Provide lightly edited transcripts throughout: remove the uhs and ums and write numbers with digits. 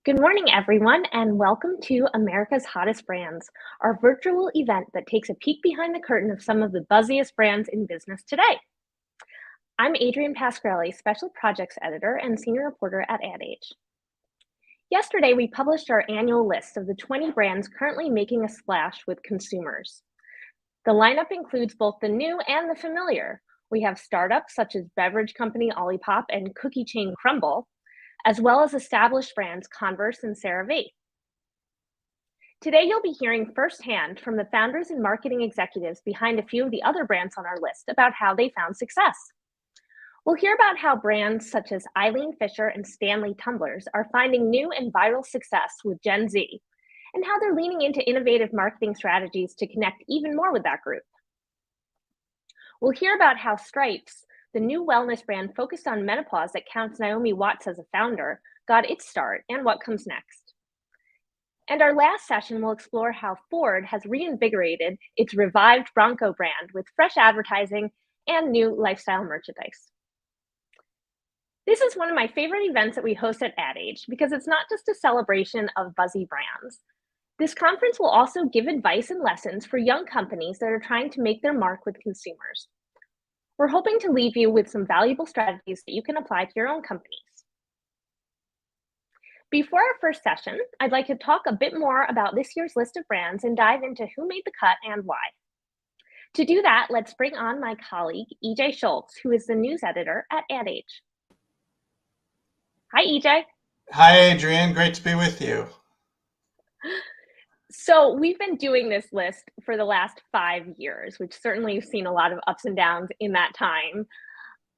Good morning, everyone, and welcome to America's Hottest Brands, our virtual event that takes a peek behind the curtain of some of the buzziest brands in business today. I'm Adrienne Pasquarelli, Special Projects Editor and Senior Reporter at Ad Age. Yesterday, we published our annual list of the 20 brands currently making a splash with consumers. The lineup includes both the new and the familiar. We have startups such as beverage company Olipop and cookie chain Crumbl, as well as established brands Converse and CeraVe. Today, you'll be hearing firsthand from the founders and marketing executives behind a few of the other brands on our list about how they found success. We'll hear about how brands such as Eileen Fisher and Stanley Tumblers are finding new and viral success with Gen Z, and how they're leaning into innovative marketing strategies to connect even more with that group. We'll hear about how Stripes, the new wellness brand focused on menopause that counts Naomi Watts as a founder, got its start and what comes next. And our last session will explore how Ford has reinvigorated its revived Bronco brand with fresh advertising and new lifestyle merchandise. This is one of my favorite events that we host at Ad Age because it's not just a celebration of buzzy brands. This conference will also give advice and lessons for young companies that are trying to make their mark with consumers. We're hoping to leave you with some valuable strategies that you can apply to your own companies. Before our first session, I'd like to talk a bit more about this year's list of brands and dive into who made the cut and why. To do that, let's bring on my colleague, EJ Schultz, who is the news editor at Ad Age. Hi, EJ. Hi, Adrienne. Great to be with you. So we've been doing this list for the last 5 years, which certainly you've seen a lot of ups and downs in that time.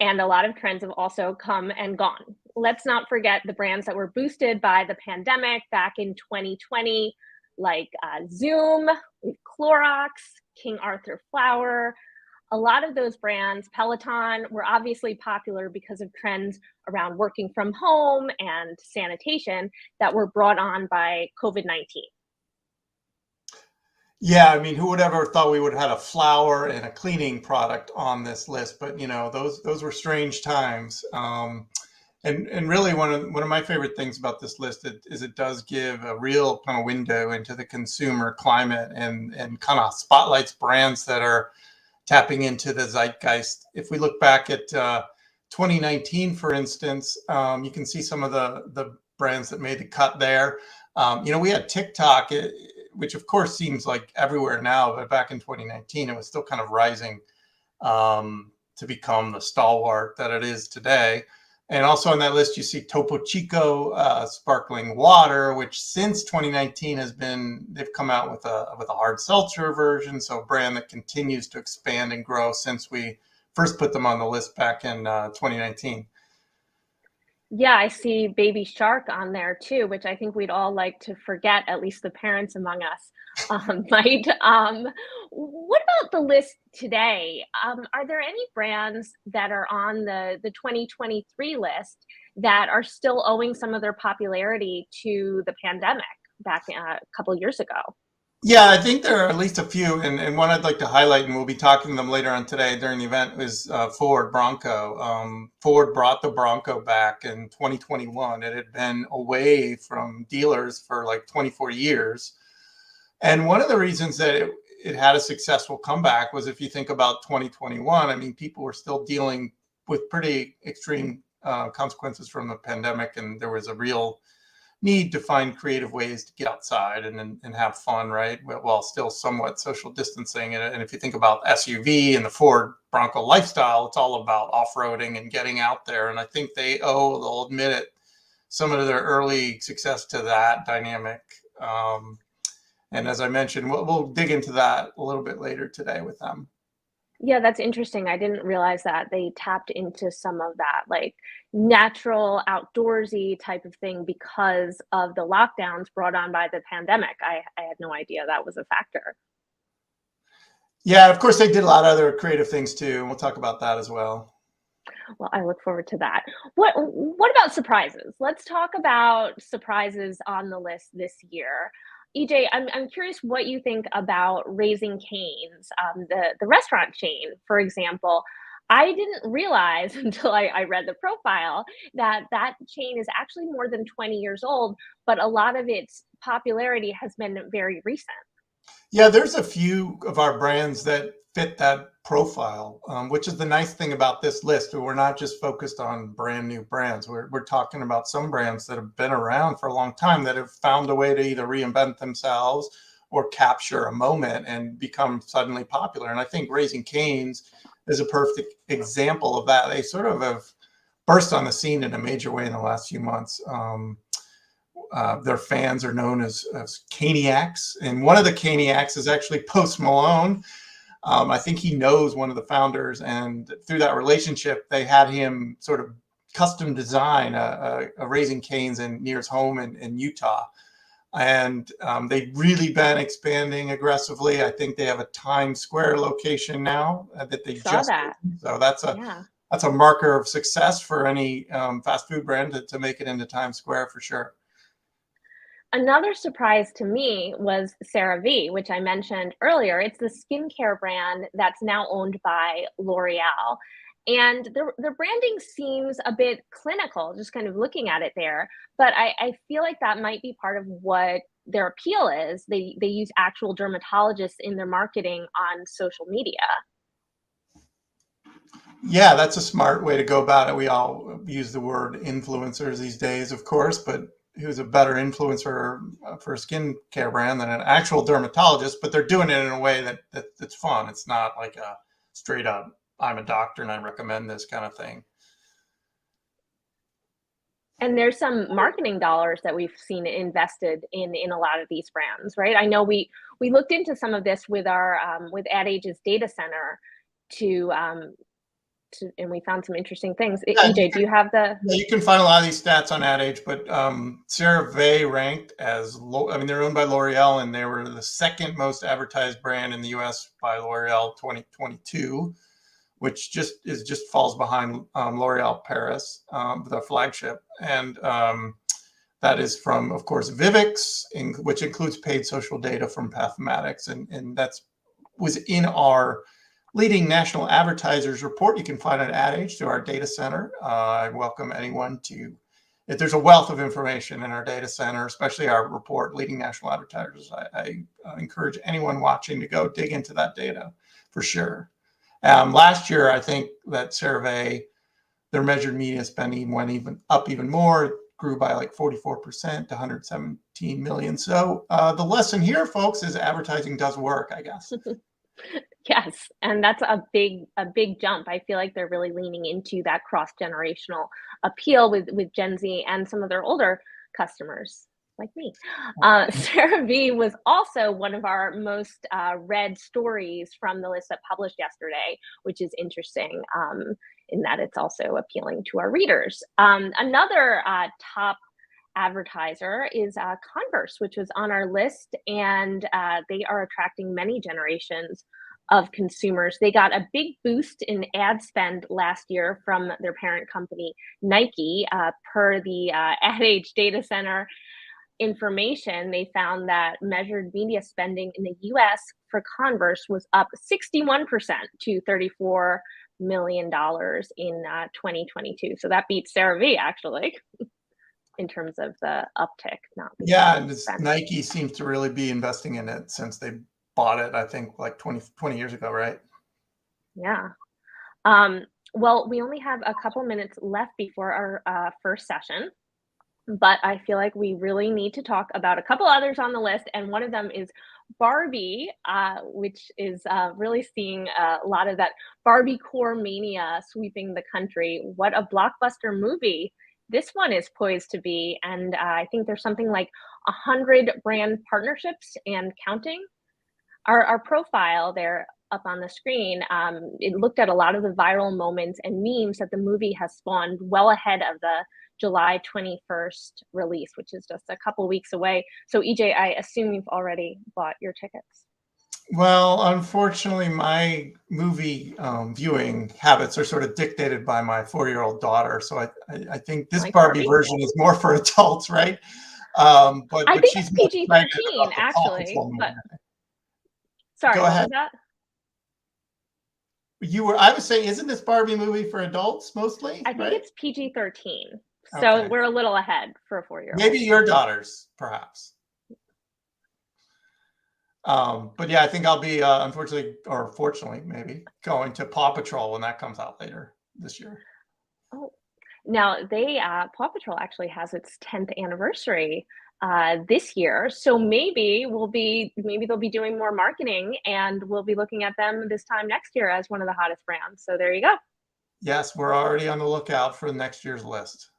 And a lot of trends have also come and gone. Let's not forget the brands that were boosted by the pandemic back in 2020, like Zoom, Clorox, King Arthur Flour. A lot of those brands, Peloton, were obviously popular because of trends around working from home and sanitation that were brought on by COVID-19. Yeah, I mean, who would ever thought we would have had a flour and a cleaning product on this list? But those were strange times. And really, one of my favorite things about this list is it does give a real kind of window into the consumer climate and kind of spotlights brands that are tapping into the zeitgeist. If we look back at 2019, for instance, you can see some of the brands that made the cut there. We had TikTok, which of course seems like everywhere now, but back in 2019, it was still kind of rising to become the stalwart that it is today. And also on that list, you see Topo Chico sparkling water, which since 2019 they've come out with a hard seltzer version. So a brand that continues to expand and grow since we first put them on the list back in 2019. Yeah, I see Baby Shark on there too, which I think we'd all like to forget, at least the parents among us might. What about the list today? Are there any brands that are on the 2023 list that are still owing some of their popularity to the pandemic back a couple years ago? Yeah, I think there are at least a few, and one I'd like to highlight, and we'll be talking to them later on today during the event, is Ford Bronco. Ford brought the Bronco back in 2021. It had been away from dealers for like 24 years. And one of the reasons that it had a successful comeback was, if you think about 2021, I mean, people were still dealing with pretty extreme consequences from the pandemic, and there was a real need to find creative ways to get outside and have fun, right? While still somewhat social distancing. And if you think about SUV and the Ford Bronco lifestyle, it's all about off-roading and getting out there. And I think they'll admit it, some of their early success to that dynamic. And as I mentioned, we'll dig into that a little bit later today with them. Yeah, that's interesting. I didn't realize that they tapped into some of that, like natural, outdoorsy type of thing because of the lockdowns brought on by the pandemic. I had no idea that was a factor. Yeah, of course, they did a lot of other creative things too, and we'll talk about that as well. Well, I look forward to that. What about surprises? Let's talk about surprises on the list this year. EJ, I'm curious what you think about Raising Cane's, the restaurant chain, for example. I didn't realize until I read the profile that that chain is actually more than 20 years old, but a lot of its popularity has been very recent. Yeah, there's a few of our brands that fit that profile, which is the nice thing about this list. We're not just focused on brand new brands. We're talking about some brands that have been around for a long time that have found a way to either reinvent themselves or capture a moment and become suddenly popular. And I think Raising Cane's is a perfect example of that. They sort of have burst on the scene in a major way in the last few months. Their fans are known as Caniacs, and one of the Caniacs is actually Post Malone. I think he knows one of the founders, and through that relationship, they had him sort of custom design a Raising Cane's near his home in Utah. And they've really been expanding aggressively. I think they have a Times Square location now that they Saw just that. opened. So Yeah. that's a marker of success for any fast food brand to make it into Times Square for sure. Another surprise to me was CeraVe, which I mentioned earlier. It's the skincare brand that's now owned by L'Oreal. And their branding seems a bit clinical, just kind of looking at it there. But I feel like that might be part of what their appeal is. They use actual dermatologists in their marketing on social media. Yeah, that's a smart way to go about it. We all use the word influencers these days, of course, but who's a better influencer for a skincare brand than an actual dermatologist? But they're doing it in a way that's fun. It's not like a straight up, I'm a doctor and I recommend this kind of thing. And there's some marketing dollars that we've seen invested in a lot of these brands, right? I know we looked into some of this with our with Ad Age's data center to and we found some interesting things. Yeah, you EJ, do can, you have the yeah, you can find a lot of these stats on Ad Age, but CeraVe ranked as low. I mean, they're owned by L'Oreal, and they were the second most advertised brand in the U.S. by L'Oreal 2022. Which just falls behind L'Oreal Paris, the flagship, and that is from, of course, Vivix, which includes paid social data from Pathmatics, and that's was in our leading national advertisers report. You can find it at Ad Age through our data center. I welcome anyone to. If there's a wealth of information in our data center, especially our report, leading national advertisers, I encourage anyone watching to go dig into that data for sure. Last year, I think that CeraVe, their measured media spending went even more. It grew by like 44% to 117 million. So the lesson here, folks, is advertising does work, I guess. yes, and that's a big jump. I feel like they're really leaning into that cross-generational appeal with Gen Z and some of their older customers like me. CeraVe was also one of our most read stories from the list that published yesterday, which is interesting in that it's also appealing to our readers. Another top advertiser is Converse, which was on our list, and they are attracting many generations of consumers. They got a big boost in ad spend last year from their parent company, Nike. Per the Ad Age data center information, they found that measured media spending in the US for Converse was up 61% to $34 million in 2022. So that beats CeraVe actually in terms of the uptick, not the Yeah, and spend. Nike seems to really be investing in it since they bought it, I think, like 20 years ago, right? Yeah. Um, well, we only have a couple minutes left before our first session, but I feel like we really need to talk about a couple others on the list, and one of them is Barbie, which is really seeing a lot of that Barbie core mania sweeping the country. What a blockbuster movie this one is poised to be, and I think there's something like 100 brand partnerships and counting. Our profile there up on the screen, it looked at a lot of the viral moments and memes that the movie has spawned well ahead of the July 21st release, which is just a couple weeks away. So, EJ, I assume you've already bought your tickets. Well, unfortunately, my movie viewing habits are sort of dictated by my 4-year-old daughter. So I think this Like Barbie Barbie? version is more for adults, right? I But think she's it's more excited PG-13, about the Paw actually. Patrol movie. But sorry, Go what ahead. was that? I was saying, isn't this Barbie movie for adults mostly? I think Right? it's PG-13, so Okay. we're a little ahead for a 4-year-old. Maybe your daughters, perhaps. But yeah, I think I'll be, unfortunately, or fortunately, maybe, going to Paw Patrol when that comes out later this year. Oh, now Paw Patrol actually has its 10th anniversary this year, so maybe they'll be doing more marketing, and we'll be looking at them this time next year as one of the hottest brands. So there you go. Yes, we're already on the lookout for next year's list.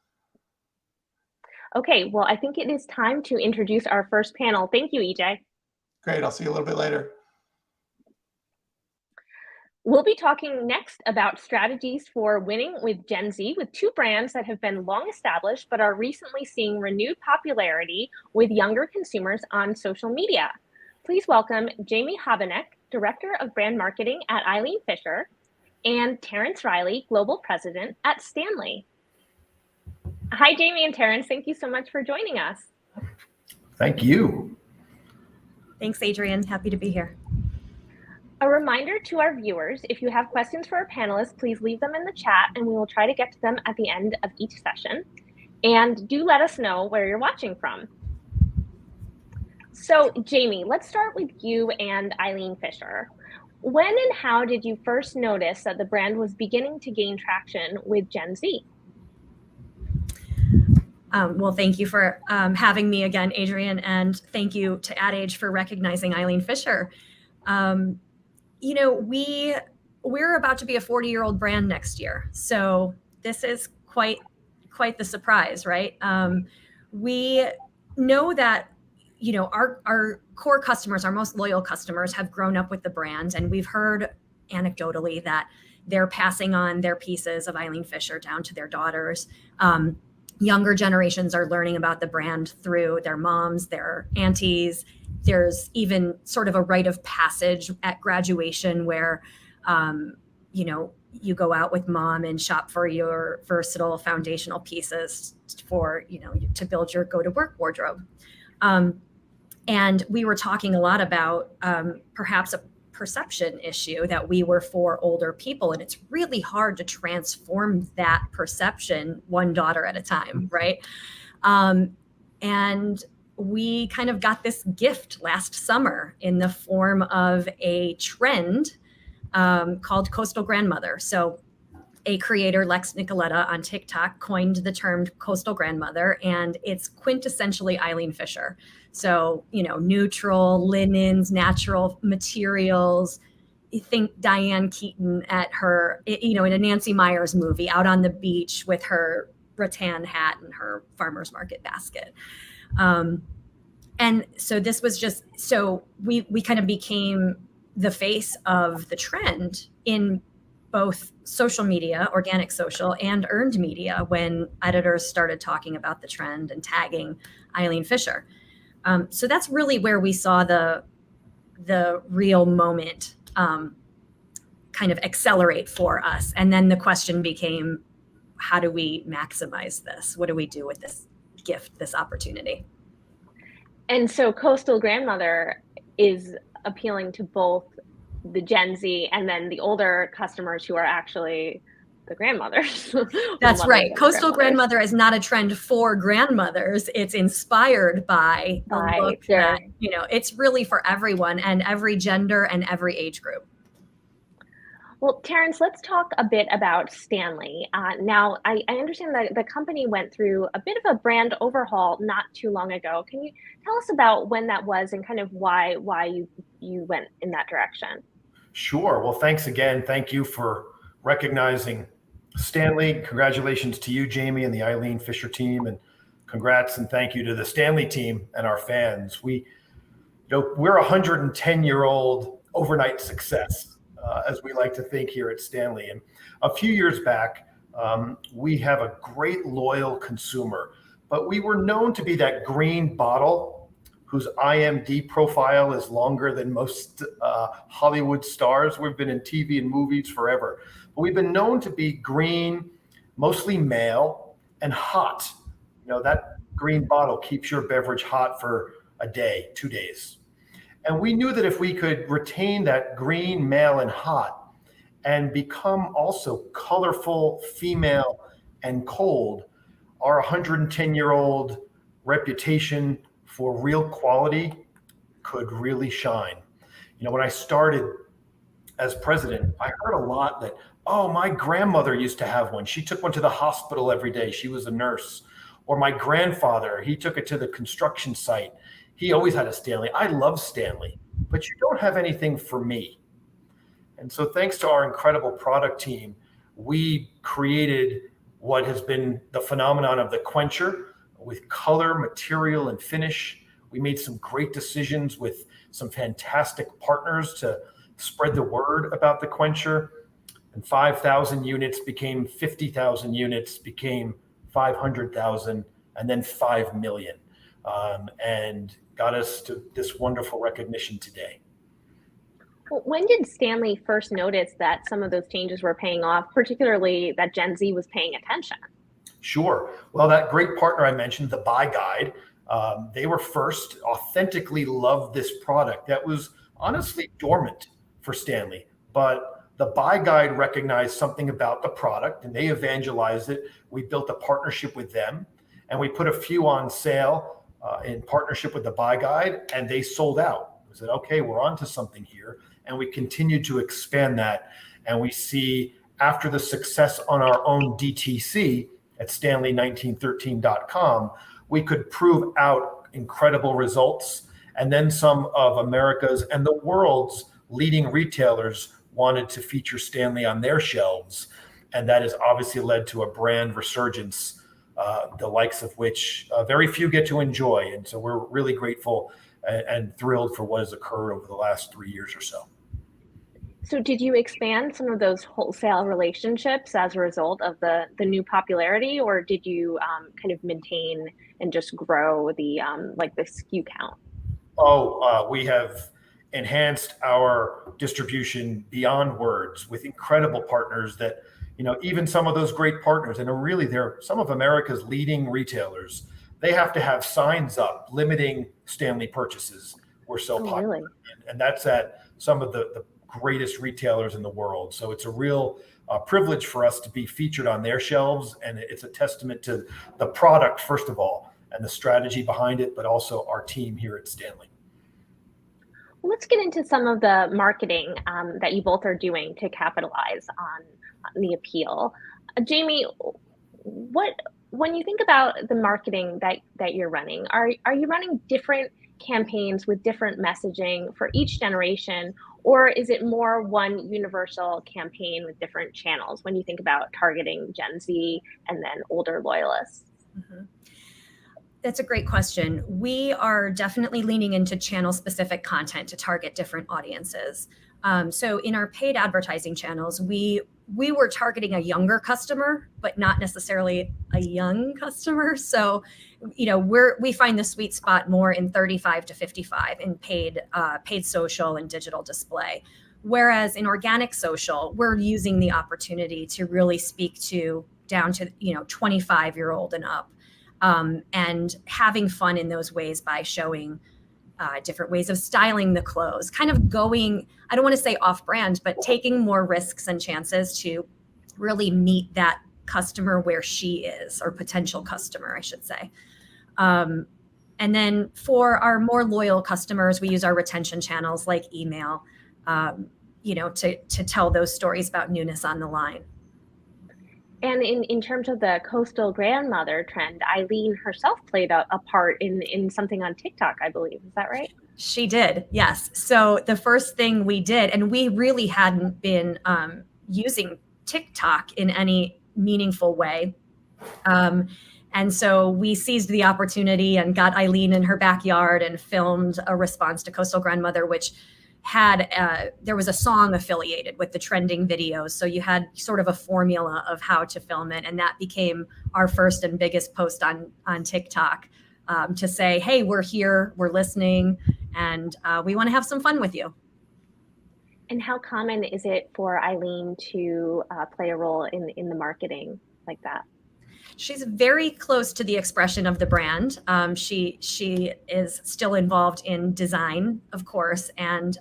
Okay, well, I think it is time to introduce our first panel. Thank you, EJ. Great. I'll see you a little bit later. We'll be talking next about strategies for winning with Gen Z with two brands that have been long established but are recently seeing renewed popularity with younger consumers on social media. Please welcome Jamie Habeneck, Director of Brand Marketing at Eileen Fisher, and Terrence Riley, Global President at Stanley. Hi, Jamie and Terrence. Thank you so much for joining us. Thank you. Thanks, Adrian. Happy to be here. A reminder to our viewers, if you have questions for our panelists, please leave them in the chat and we will try to get to them at the end of each session. And do let us know where you're watching from. So Jamie, let's start with you and Eileen Fisher. When and how did you first notice that the brand was beginning to gain traction with Gen Z? Well, thank you for having me again, Adrian, and thank you to Ad Age for recognizing Eileen Fisher. You know, we're about to be a 40-year-old brand next year, so this is quite the surprise, right? We know that, you know, our core customers, our most loyal customers, have grown up with the brand, and we've heard anecdotally that they're passing on their pieces of Eileen Fisher down to their daughters. Younger generations are learning about the brand through their moms, their aunties. There's even sort of a rite of passage at graduation where, you know, you go out with mom and shop for your versatile foundational pieces for, you know, to build your go-to-work wardrobe. And we were talking a lot about perhaps a perception issue that we were for older people. And it's really hard to transform that perception one daughter at a time, right? And we kind of got this gift last summer in the form of a trend called Coastal Grandmother. So a creator, Lex Nicoletta on TikTok, coined the term Coastal Grandmother, and it's quintessentially Eileen Fisher. So, you know, neutral linens, natural materials. You think Diane Keaton at her, you know, in a Nancy Meyers movie, out on the beach with her rattan hat and her farmer's market basket. And so this was just, so we kind of became the face of the trend in both social media, organic social, and earned media when editors started talking about the trend and tagging Eileen Fisher. So that's really where we saw the real moment kind of accelerate for us. And then the question became, how do we maximize this? What do we do with this gift, this opportunity? And so Coastal Grandmother is appealing to both the Gen Z and then the older customers who are actually the grandmothers. That's right. Coastal Grandmother is not a trend for grandmothers. It's inspired by the look that, you know, it's really for everyone and every gender and every age group. Well, Terrence, let's talk a bit about Stanley. Now, I understand that the company went through a bit of a brand overhaul not too long ago. Can you tell us about when that was and kind of why you went in that direction? Sure. Well, thanks again. Thank you for recognizing Stanley. Congratulations to you, Jamie, and the Eileen Fisher team, and congrats and thank you to the Stanley team and our fans. We're a 110-year-old overnight success. As we like to think here at Stanley. And a few years back, we have a great loyal consumer, but we were known to be that green bottle whose IMDb profile is longer than most Hollywood stars. We've been in TV and movies forever, but we've been known to be green, mostly male, and hot. You know, that green bottle keeps your beverage hot for a day, 2 days. And we knew that if we could retain that green, male, and hot, and become also colorful, female, and cold, our 110-year-old reputation for real quality could really shine. You know, when I started as president, I heard a lot that, oh, my grandmother used to have one. She took one to the hospital every day. She was a nurse. Or my grandfather, he took it to the construction site. He always had a Stanley. I love Stanley, but you don't have anything for me. And so thanks to our incredible product team, we created what has been the phenomenon of the Quencher with color, material, and finish. We made some great decisions with some fantastic partners to spread the word about the Quencher. And 5,000 units became 50,000 units, became 500,000, and then 5 million, and got us to this wonderful recognition today. When did Stanley first notice that some of those changes were paying off, particularly that Gen Z was paying attention? Sure. Well, that great partner I mentioned, the Buy Guide, they were first, authentically loved this product that was honestly dormant for Stanley. But the Buy Guide recognized something about the product and they evangelized it. We built a partnership with them and we put a few on sale in partnership with the Buy Guide, and they sold out. We said, okay, we're onto something here. And we continue to expand that. And we see, after the success on our own DTC at Stanley1913.com, we could prove out incredible results. And then some of America's and the world's leading retailers wanted to feature Stanley on their shelves. And that has obviously led to a brand resurgence, the likes of which very few get to enjoy. And so we're really grateful and thrilled for what has occurred over the last 3 years or so. So did you expand some of those wholesale relationships as a result of the new popularity, or did you kind of maintain and just grow the the SKU count? We have enhanced our distribution beyond words with incredible partners that, you know, even some of those great partners, and really they're some of America's leading retailers, they have to have signs up limiting Stanley purchases. We're so popular. Really? And that's at some of the greatest retailers in the world. So it's a real privilege for us to be featured on their shelves. And it's a testament to the product, first of all, and the strategy behind it, but also our team here at Stanley. Well, let's get into some of the marketing that you both are doing to capitalize on the appeal. Jamie, when you think about the marketing that you're running, are you running different campaigns with different messaging for each generation, or is it more one universal campaign with different channels when you think about targeting Gen Z and then older loyalists? Mm-hmm. That's a great question. We are definitely leaning into channel-specific content to target different audiences. So in our paid advertising channels, we were targeting a younger customer, but not necessarily a young customer. So, you know, we find the sweet spot more in 35 to 55 in paid social and digital display. Whereas in organic social, we're using the opportunity to really speak to down to, 25-year-old and up. And having fun in those ways by showing different ways of styling the clothes, kind of going, I don't want to say off brand, but taking more risks and chances to really meet that customer where she is, or potential customer, I should say. And then for our more loyal customers, we use our retention channels like email, to tell those stories about newness on the line. And in terms of the coastal grandmother trend, Eileen herself played a part in something on TikTok, I believe. Is that right? She did, yes. So the first thing we did, and we really hadn't been using TikTok in any meaningful way. And so we seized the opportunity and got Eileen in her backyard and filmed a response to Coastal Grandmother, which had there was a song affiliated with the trending videos. So you had sort of a formula of how to film it. And that became our first and biggest post on TikTok, to say, hey, we're here, we're listening, and we want to have some fun with you. And how common is it for Eileen to play a role in the marketing like that? She's very close to the expression of the brand. She is still involved in design, of course, and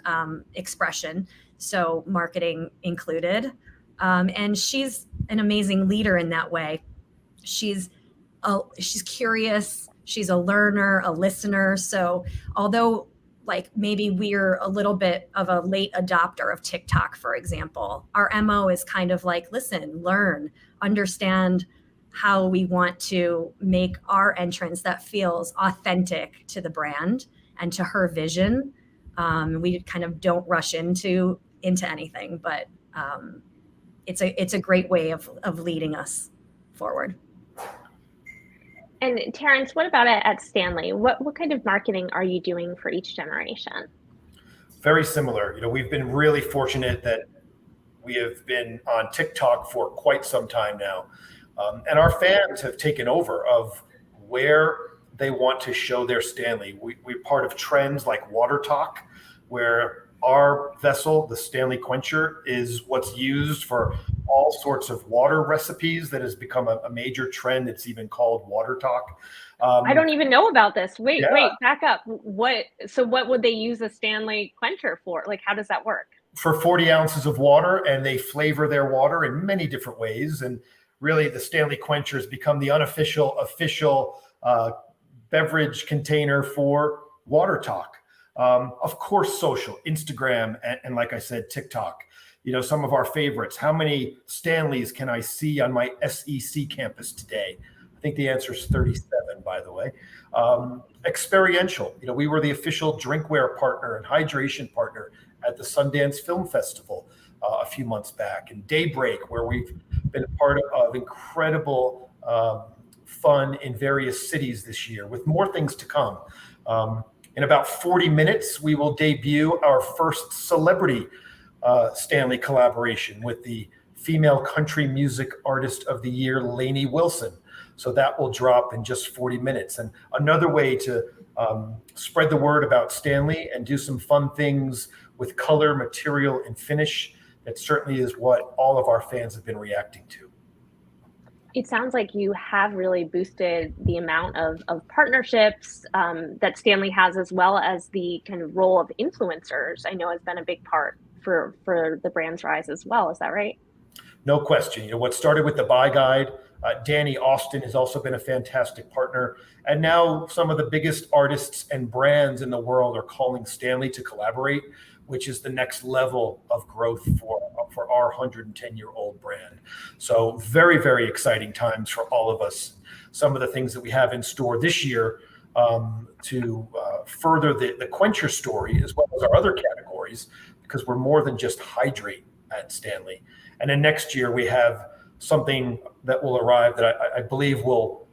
expression. so marketing included. And she's an amazing leader in that way. She's curious, she's a learner, a listener. So although like maybe we're a little bit of a late adopter of TikTok, for example, our MO is kind of like, listen, learn, understand how we want to make our entrance that feels authentic to the brand and to her vision. We kind of don't rush into anything, but it's a great way of leading us forward. And Terrence, what about at Stanley? What kind of marketing are you doing for each generation? Very similar. We've been really fortunate that we have been on TikTok for quite some time now. And our fans have taken over of where they want to show their Stanley. We're part of trends like Water Talk, where our vessel, the Stanley Quencher, is what's used for all sorts of water recipes. That has become a major trend. It's even called Water Talk. I don't even know about this. Wait, Yeah. back up. What would they use a Stanley Quencher for? Like, how does that work? For 40 ounces of water, and they flavor their water in many different ways. And really, the Stanley Quencher has become the official beverage container for Water Talk. Of course, social, Instagram, and like I said, TikTok. Some of our favorites. How many Stanleys can I see on my SEC campus today? I think the answer is 37, by the way. Experiential. We were the official drinkware partner and hydration partner at the Sundance Film Festival a few months back. And Daybreak, where we've been a part of incredible fun in various cities this year, with more things to come. In about 40 minutes, we will debut our first celebrity Stanley collaboration with the Female Country Music Artist of the Year, Lainey Wilson. So that will drop in just 40 minutes. And another way to spread the word about Stanley and do some fun things with color, material, and finish. That certainly is what all of our fans have been reacting to. It sounds like you have really boosted the amount of partnerships that Stanley has, as well as the kind of role of influencers. I know has been a big part for the brand's rise as well. Is that right? No question. What started with the Buy Guide, Danny Austin has also been a fantastic partner. And now some of the biggest artists and brands in the world are calling Stanley to collaborate, which is the next level of growth for our 110-year-old brand. So very, very exciting times for all of us. Some of the things that we have in store this year to further the Quencher story, as well as our other categories, because we're more than just hydrate at Stanley. And then next year we have something that will arrive that I believe will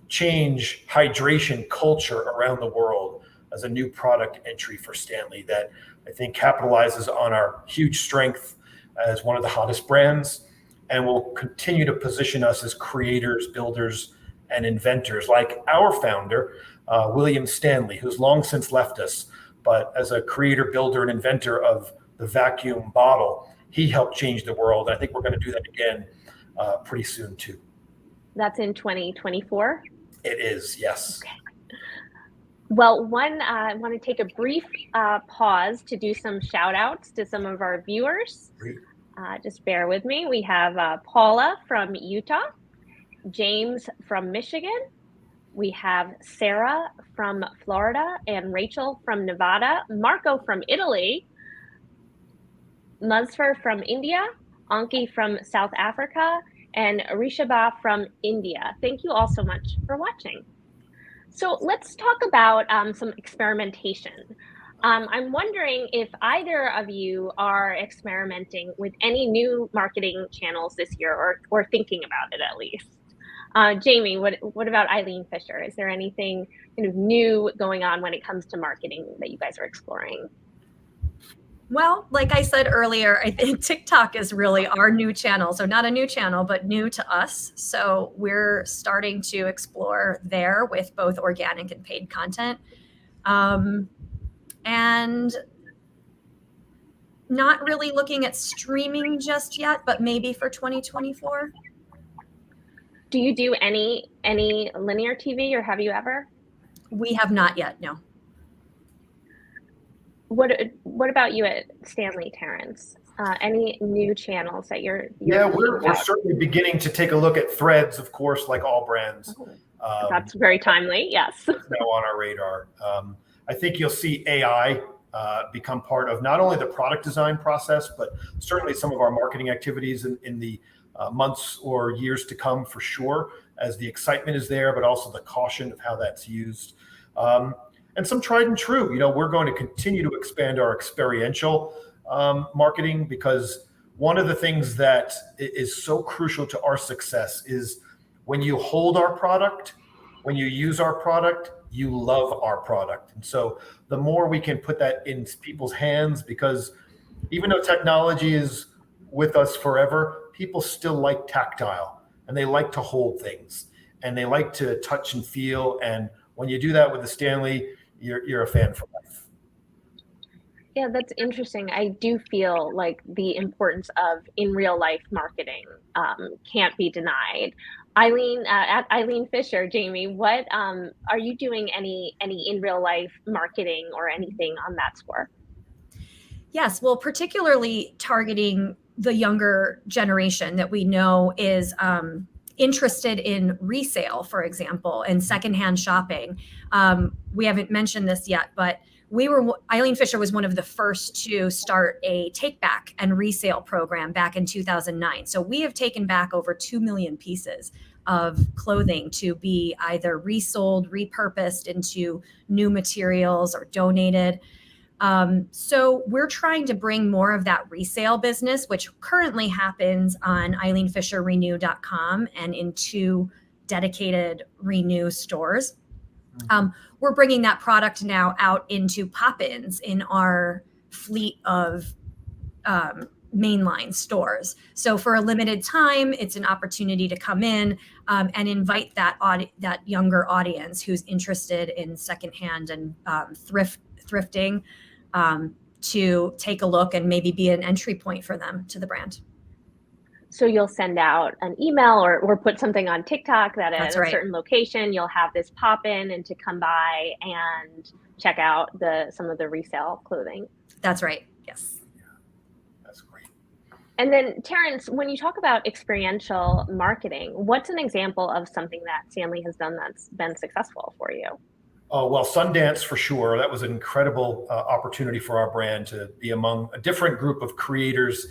change hydration culture around the world as a new product entry for Stanley that I think capitalizes on our huge strength as one of the hottest brands and will continue to position us as creators, builders, and inventors, like our founder, William Stanley, who's long since left us, but as a creator, builder, and inventor of the vacuum bottle, he helped change the world. I think we're going to do that again pretty soon too. That's in 2024? It is, yes. Okay. Well, I want to take a brief pause to do some shout outs to some of our viewers. Just bear with me. We have Paula from Utah, James from Michigan. We have Sarah from Florida and Rachel from Nevada, Marco from Italy, Mazfar from India, Anki from South Africa, and Rishabha from India. Thank you all so much for watching. So let's talk about some experimentation. I'm wondering if either of you are experimenting with any new marketing channels this year, or thinking about it at least. Jamie, what about Eileen Fisher? Is there anything kind of new going on when it comes to marketing that you guys are exploring? Well, like I said earlier, I think TikTok is really our new channel. So not a new channel, but new to us. So we're starting to explore there with both organic and paid content. And not really looking at streaming just yet, but maybe for 2024. Do you do any linear TV, or have you ever? We have not yet, no. What about you at Stanley, Terrence? Any new channels that you're Yeah, thinking we're about? certainly beginning to take a look at Threads, of course, like all brands. That's very timely. Yes. It's now on our radar. I think you'll see AI become part of not only the product design process, but certainly some of our marketing activities in the months or years to come, for sure, as the excitement is there, but also the caution of how that's used. And some tried and true. We're going to continue to expand our experiential marketing, because one of the things that is so crucial to our success is when you hold our product, when you use our product, you love our product. And so the more we can put that in people's hands, because even though technology is with us forever, people still like tactile, and they like to hold things, and they like to touch and feel. And when you do that with the Stanley, you're a fan for life. Yeah, that's interesting. I do feel like the importance of in real life marketing can't be denied. At Eileen Fisher, Jamie, what are you doing any in real life marketing or anything on that score? Yes, well, particularly targeting the younger generation that we know is interested in resale, for example, and secondhand shopping. We haven't mentioned this yet, but Eileen Fisher was one of the first to start a take back and resale program back in 2009. So we have taken back over 2 million pieces of clothing to be either resold, repurposed into new materials, or donated. So we're trying to bring more of that resale business, which currently happens on eileenfisherrenew.com and in 2 dedicated Renew stores. We're bringing that product now out into pop-ins in our fleet of mainline stores. So for a limited time, it's an opportunity to come in and invite that younger audience who's interested in secondhand and thrifting to take a look and maybe be an entry point for them to the brand. So you'll send out an email or put something on TikTok that at a certain location, you'll have this pop in and to come by and check out some of the resale clothing. That's right. Yes. That's great. And then Terrence, when you talk about experiential marketing, what's an example of something that Stanley has done that's been successful for you? Oh, well, Sundance for sure. That was an incredible opportunity for our brand to be among a different group of creators,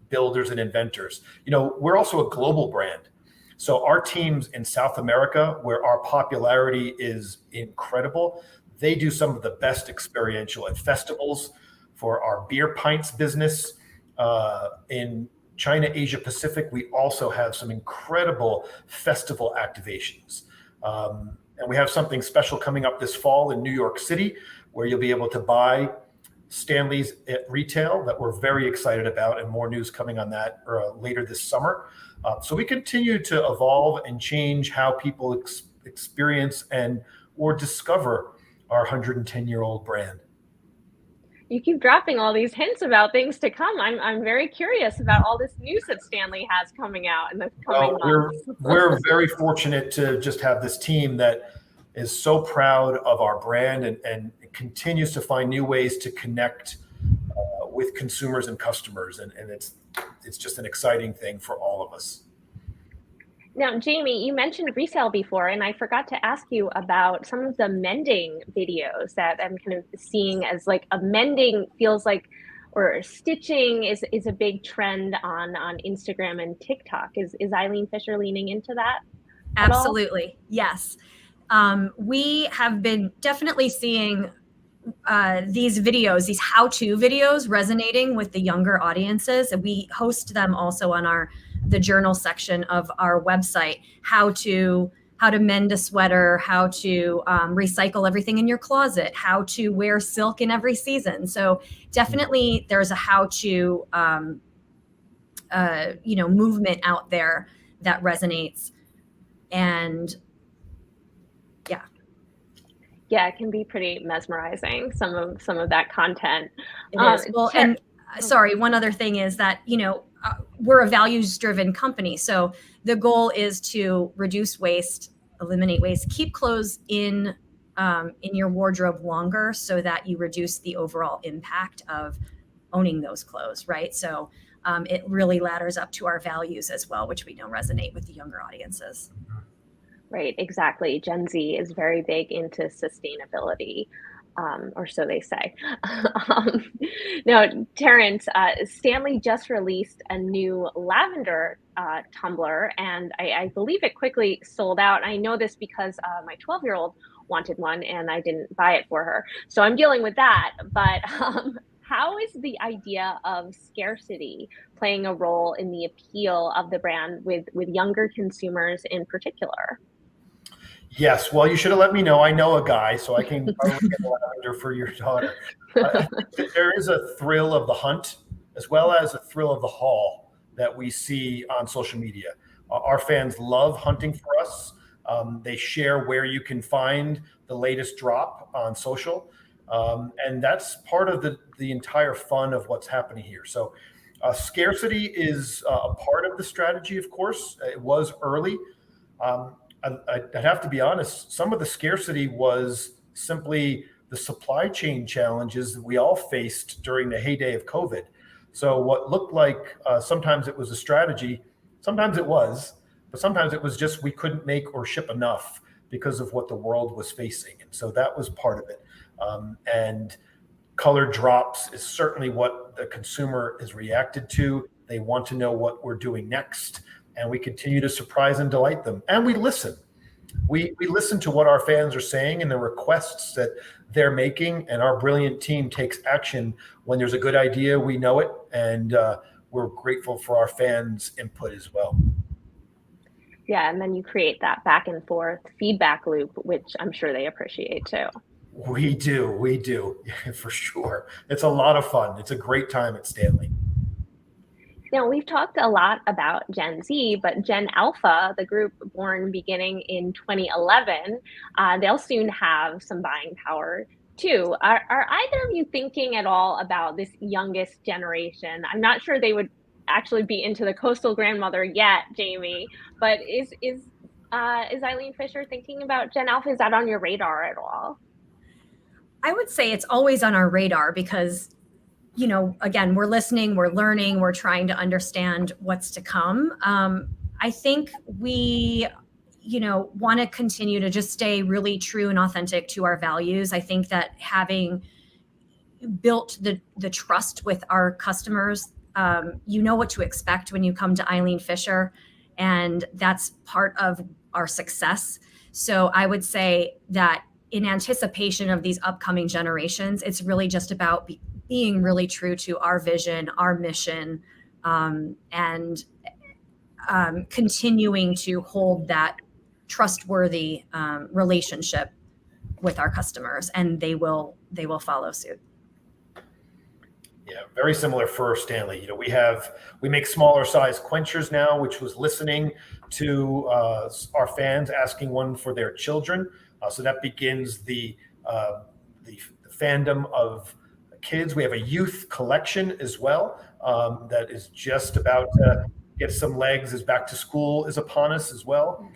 builders, and inventors. We're also a global brand. So our teams in South America, where our popularity is incredible, they do some of the best experiential at festivals for our beer pints business. In China, Asia Pacific, we also have some incredible festival activations. And we have something special coming up this fall in New York City, where you'll be able to buy Stanley's at retail that we're very excited about, and more news coming on that later this summer. So we continue to evolve and change how people experience or discover our 110-year-old brand. You keep dropping all these hints about things to come. I'm very curious about all this news that Stanley has coming out in the coming months. We're very fortunate to just have this team that is so proud of our brand and continues to find new ways to connect with consumers and customers. And it's just an exciting thing for all of us. Now, Jamie, you mentioned resale before, and I forgot to ask you about some of the mending videos that I'm kind of seeing as like a mending feels like, or stitching is a big trend on Instagram and TikTok. Is Eileen Fisher leaning into that? Absolutely. Yes. We have been definitely seeing these videos, these how-to videos resonating with the younger audiences. And we host them also on the journal section of our website, how to mend a sweater, how to recycle everything in your closet, how to wear silk in every season. So definitely there's a how-to movement out there that resonates. And yeah, it can be pretty mesmerizing, some of that content. It is. Well, and sorry, one other thing is that, we're a values-driven company. So the goal is to reduce waste, eliminate waste, keep clothes in in your wardrobe longer so that you reduce the overall impact of owning those clothes, right? So it really ladders up to our values as well, which we know resonate with the younger audiences. Right, exactly. Gen Z is very big into sustainability, or so they say. um, now, Terrence, Stanley just released a new lavender tumbler, and I believe it quickly sold out. I know this because my 12-year-old wanted one, and I didn't buy it for her. So I'm dealing with that. But how is the idea of scarcity playing a role in the appeal of the brand with younger consumers in particular? Yes, well, you should have let me know. I know a guy, so I can probably get lavender for your daughter. I think there is a thrill of the hunt as well as a thrill of the haul that we see on social media. Our fans love hunting for us. They share where you can find the latest drop on social. And that's part of the entire fun of what's happening here. So scarcity is a part of the strategy, of course. It was early. I'd have to be honest, some of the scarcity was simply the supply chain challenges that we all faced during the heyday of COVID. So what looked like sometimes it was a strategy, sometimes it was, but sometimes it was just we couldn't make or ship enough because of what the world was facing. And so that was part of it. And color drops is certainly what the consumer is reacted to. They want to know what we're doing next. And we continue to surprise and delight them. And we listen. We listen to what our fans are saying and the requests that they're making. And our brilliant team takes action when there's a good idea. We know it. And we're grateful for our fans' input as well. Yeah, and then you create that back and forth feedback loop, which I'm sure they appreciate too. We do, for sure. It's a lot of fun. It's a great time at Stanley. Now, we've talked a lot about Gen Z, but Gen Alpha, the group born beginning in 2011, they'll soon have some buying power too. Are either of you thinking at all about this youngest generation? I'm not sure they would actually be into the coastal grandmother yet, Jamie, but is Eileen Fisher thinking about Gen Alpha? Is that on your radar at all? I would say it's always on our radar because, you know, again, we're listening, we're learning, we're trying to understand what's to come. I think we, want to continue to just stay really true and authentic to our values. I think that having built the trust with our customers, you know what to expect when you come to Eileen Fisher, and that's part of our success. So I would say that in anticipation of these upcoming generations, it's really just about being really true to our vision, our mission, and continuing to hold that trustworthy relationship with our customers, and they will follow suit. Yeah, very similar for Stanley. We make smaller size quenchers now, which was listening to our fans asking one for their children. So that begins the fandom of kids. We have a youth collection as well that is just about to get some legs as back to school is upon us as well.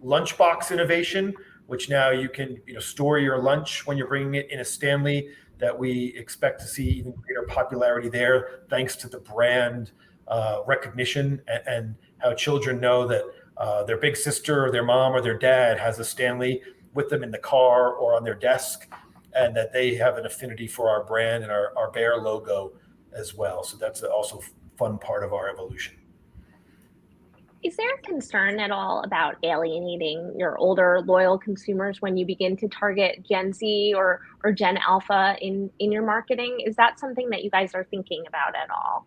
Lunchbox innovation, which now you can store your lunch when you're bringing it in a Stanley, that we expect to see even greater popularity there thanks to the brand recognition and how children know that their big sister or their mom or their dad has a Stanley with them in the car or on their desk, and that they have an affinity for our brand and our bear logo as well. So that's also a fun part of our evolution. Is there a concern at all about alienating your older loyal consumers when you begin to target Gen Z or Gen Alpha in your marketing? Is that something that you guys are thinking about at all?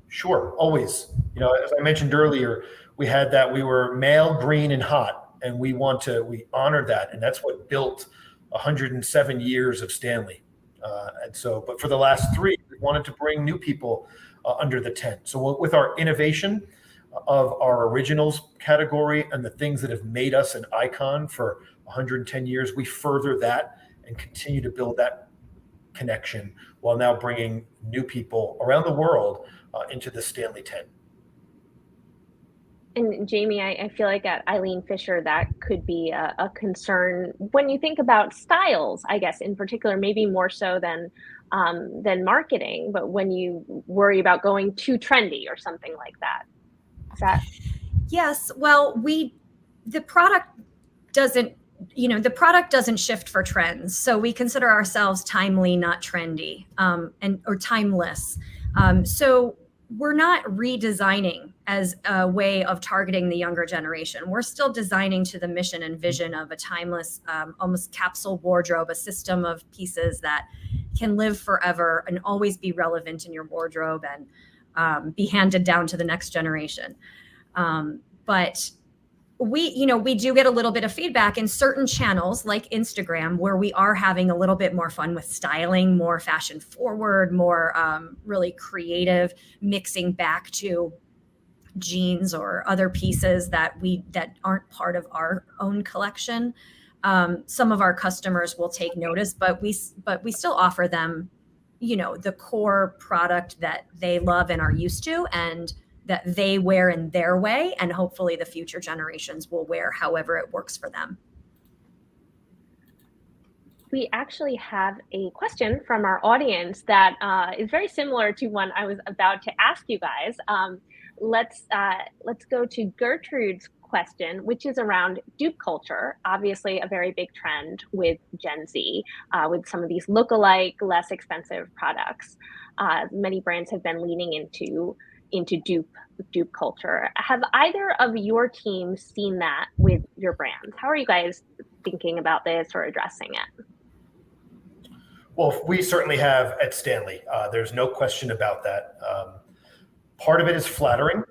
Sure, always. As I mentioned earlier, we were male, green, and hot, and we honored that, and that's what built 107 years of Stanley. But for the last 3, we wanted to bring new people under the tent. So with our innovation of our originals category and the things that have made us an icon for 110 years, we further that and continue to build that connection while now bringing new people around the world into the Stanley tent. And Jamie, I feel like at Eileen Fisher, that could be a concern when you think about styles, I guess, in particular, maybe more so than marketing, but when you worry about going too trendy or something like that. Is that? Yes. Well, the product doesn't, the product doesn't shift for trends. So we consider ourselves timely, not trendy, or timeless. So we're not redesigning as a way of targeting the younger generation. We're still designing to the mission and vision of a timeless, almost capsule wardrobe, a system of pieces that can live forever and always be relevant in your wardrobe and be handed down to the next generation. But we do get a little bit of feedback in certain channels like Instagram, where we are having a little bit more fun with styling, more fashion forward, more really creative, mixing back to jeans or other pieces that aren't part of our own collection. Some of our customers will take notice, but we still offer them, the core product that they love and are used to, and that they wear in their way, and hopefully the future generations will wear however it works for them. We actually have a question from our audience that is very similar to one I was about to ask you guys. Let's go to Gertrude's question, which is around dupe culture. Obviously, a very big trend with Gen Z, with some of these look-alike, less expensive products. Many brands have been leaning into dupe culture. Have either of your teams seen that with your brands? How are you guys thinking about this or addressing it? Well, we certainly have at Stanley. There's no question about that. Part of it is flattering,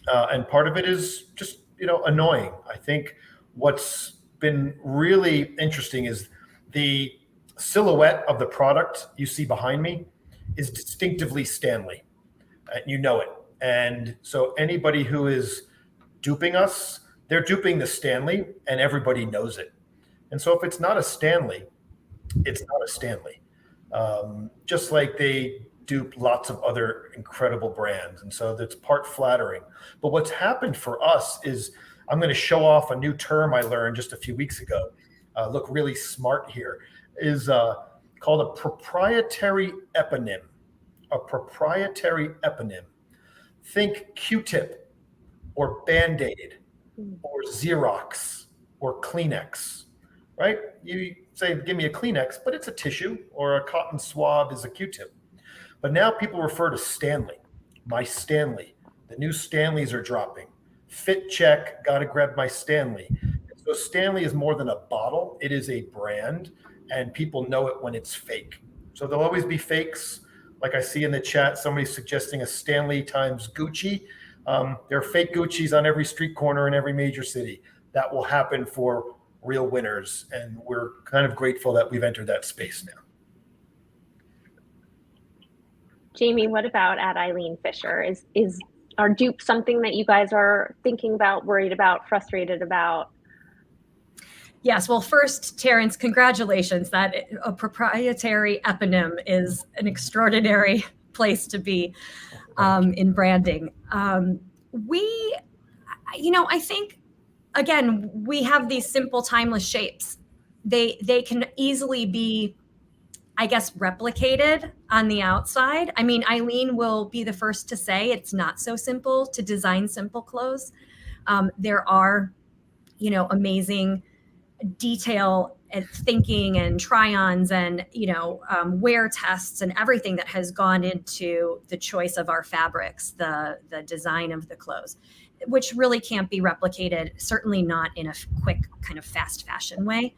and part of it is just annoying. I think what's been really interesting is the silhouette of the product you see behind me is distinctively Stanley. You know it. And so anybody who is duping us, they're duping the Stanley, and everybody knows it. And so if it's not a Stanley, it's not a Stanley. Just like they dupe lots of other incredible brands. And so that's part flattering. But what's happened for us is, I'm going to show off a new term I learned just a few weeks ago. Look really smart here. Is called a proprietary eponym. A proprietary eponym. Think Q-tip or Band-Aid or Xerox or Kleenex, right? You say, give me a Kleenex, but it's a tissue, or a cotton swab is a Q-tip. But now people refer to Stanley, my Stanley. The new Stanleys are dropping. Fit check, gotta grab my Stanley. So Stanley is more than a bottle. It is a brand, and people know it when it's fake. So there'll always be fakes. Like I see in the chat, somebody's suggesting a Stanley times Gucci. There are fake Guccis on every street corner in every major city. That will happen for real winners, and we're kind of grateful that we've entered that space now. Jamie, what about at Eileen Fisher? Are dupes something that you guys are thinking about, worried about, frustrated about? Yes. Well, first, Terrence, congratulations. That a proprietary eponym is an extraordinary place to be in branding. I think, again, we have these simple, timeless shapes. They can easily be, I guess, replicated on the outside. I mean, Eileen will be the first to say it's not so simple to design simple clothes. There are, amazing detail and thinking and try-ons and wear tests and everything that has gone into the choice of our fabrics, the design of the clothes, which really can't be replicated, certainly not in a quick kind of fast fashion way.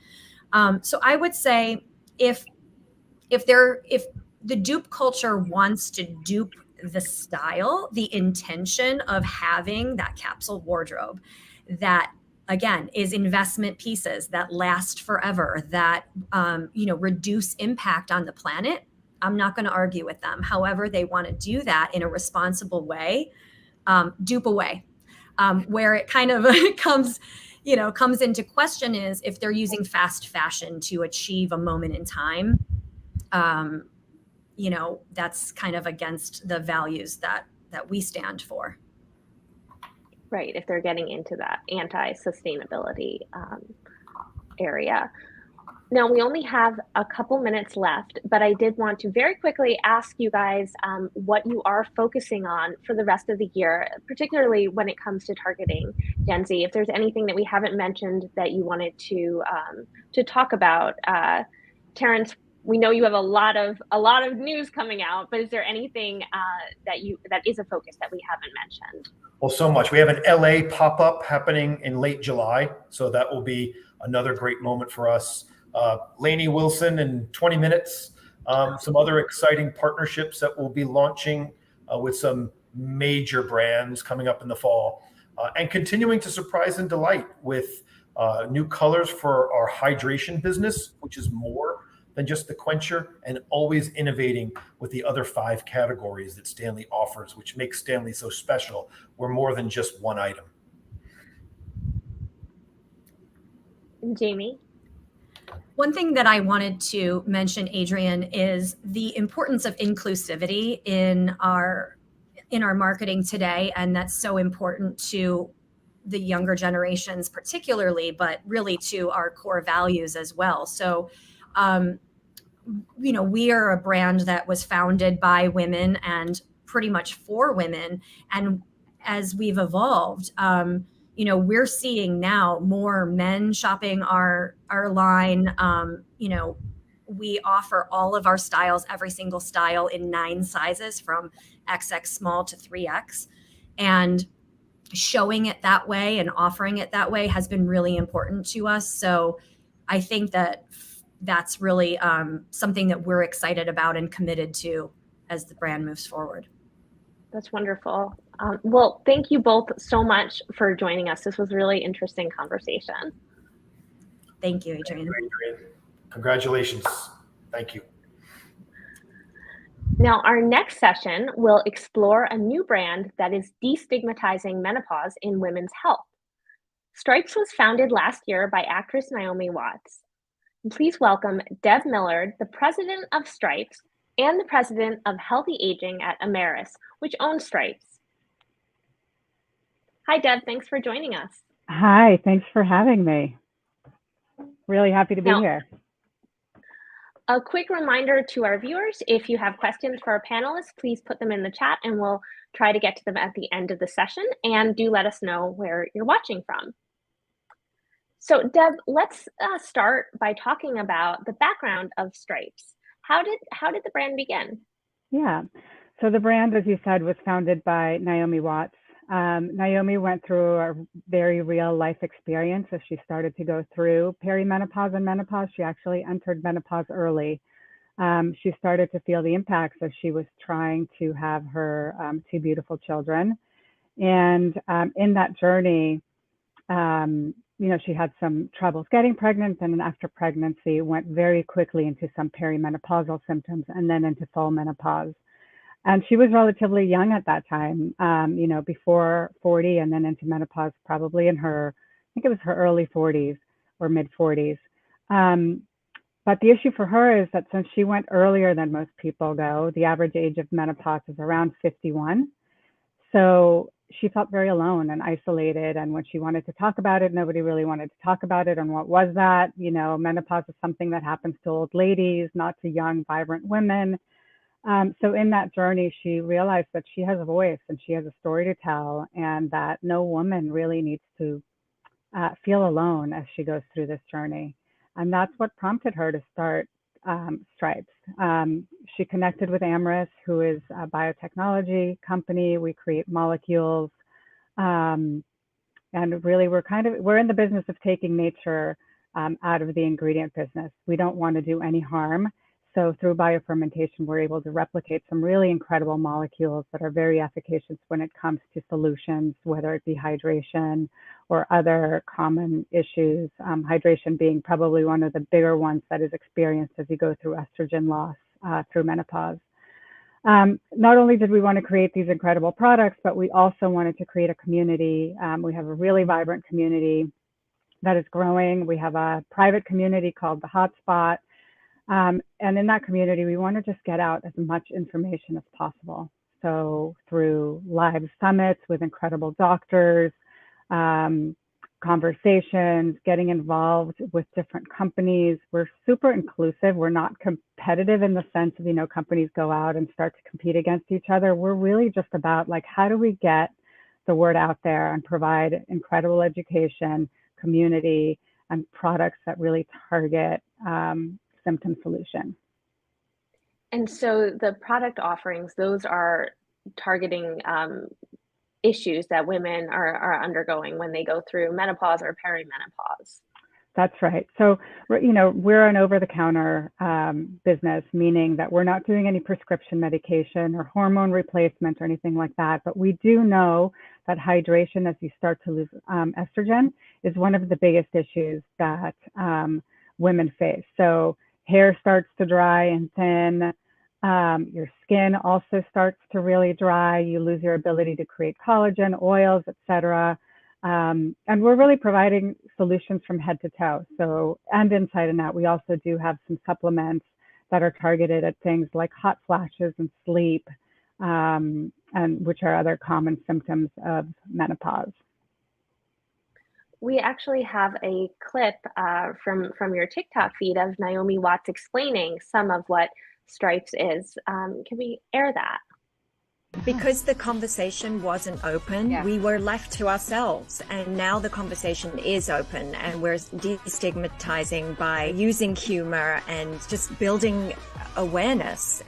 So I would say if the dupe culture wants to dupe the style, the intention of having that capsule wardrobe that, again, is investment pieces that last forever, that reduce impact on the planet, I'm not going to argue with them. However, they want to do that in a responsible way, dupe away. Where it kind of comes into question is if they're using fast fashion to achieve a moment in time. That's kind of against the values that we stand for. right, if they're getting into that anti-sustainability area. Now, we only have a couple minutes left, but I did want to very quickly ask you guys what you are focusing on for the rest of the year, particularly when it comes to targeting Gen Z. If there's anything that we haven't mentioned that you wanted to talk about, Terrence, we know you have a lot of news coming out, but is there anything that is a focus that we haven't mentioned? Well, so much. We have an LA pop-up happening in late July, so that will be another great moment for us. Lainey Wilson in 20 minutes. Some other exciting partnerships that we'll be launching with some major brands coming up in the fall, and continuing to surprise and delight with new colors for our hydration business, which is more than just the quencher, and always innovating with the other 5 categories that Stanley offers, which makes Stanley so special. We're more than just one item. Jamie? One thing that I wanted to mention, Adrian, is the importance of inclusivity in our marketing today, and that's so important to the younger generations particularly, but really to our core values as well. So, we are a brand that was founded by women and pretty much for women, and as we've evolved, we're seeing now more men shopping our line. We offer all of our styles, every single style in 9 sizes from XX small to 3X. And showing it that way and offering it that way has been really important to us. So I think that's really something that we're excited about and committed to as the brand moves forward. That's wonderful. Well, thank you both so much for joining us. This was a really interesting conversation. Thank you, Adrian. Thank you, Adrian. Congratulations. Thank you. Now, our next session will explore a new brand that is destigmatizing menopause in women's health. Stripes was founded last year by actress Naomi Watts. Please welcome Deb Millard, the president of Stripes and the president of Healthy Aging at Ameris, which owns Stripes. Hi, Deb. Thanks for joining us. Hi. Thanks for having me. Really happy to be here. A quick reminder to our viewers, if you have questions for our panelists, please put them in the chat and we'll try to get to them at the end of the session, and do let us know where you're watching from. So Deb, let's start by talking about the background of Stripes. How did the brand begin? Yeah, so the brand, as you said, was founded by Naomi Watts. Naomi went through a very real life experience as she started to go through perimenopause and menopause. She actually entered menopause early. She started to feel the impacts as she was trying to have her 2 beautiful children. And in that journey, she had some troubles getting pregnant, and after pregnancy went very quickly into some perimenopausal symptoms and then into full menopause. And she was relatively young at that time, before 40, and then into menopause probably in her, I think it was her early 40s or mid 40s. But the issue for her is that since she went earlier than most people go, the average age of menopause is around 51. So she felt very alone and isolated. And when she wanted to talk about it, nobody really wanted to talk about it. And what was that? Menopause is something that happens to old ladies, not to young, vibrant women. So in that journey, she realized that she has a voice and she has a story to tell, and that no woman really needs to feel alone as she goes through this journey. And that's what prompted her to start Stripes. She connected with Ameris, who is a biotechnology company. We create molecules. And really, we're in the business of taking nature out of the ingredient business. We don't want to do any harm. So through biofermentation, we're able to replicate some really incredible molecules that are very efficacious when it comes to solutions, whether it be hydration or other common issues. Hydration being probably one of the bigger ones that is experienced as you go through estrogen loss through menopause. Not only did we want to create these incredible products, but we also wanted to create a community. We have a really vibrant community that is growing. We have a private community called the Hotspot. And in that community, we want to just get out as much information as possible. So through live summits with incredible doctors, conversations, getting involved with different companies. We're super inclusive. We're not competitive in the sense of, companies go out and start to compete against each other. We're really just about like, how do we get the word out there and provide incredible education, community, and products that really target symptom solution. And so the product offerings, those are targeting issues that women are undergoing when they go through menopause or perimenopause. That's right. So, we're an over-the-counter business, meaning that we're not doing any prescription medication or hormone replacement or anything like that. But we do know that hydration, as you start to lose estrogen, is one of the biggest issues that women face. So hair starts to dry and thin. Your skin also starts to really dry. You lose your ability to create collagen, oils, etc. And we're really providing solutions from head to toe. So, and inside and out, we also do have some supplements that are targeted at things like hot flashes and sleep, and which are other common symptoms of menopause. We actually have a clip from your TikTok feed of Naomi Watts explaining some of what Stripes is. Can we air that? Because the conversation wasn't open, we were left to ourselves. And now the conversation is open and we're destigmatizing by using humor and just building awareness.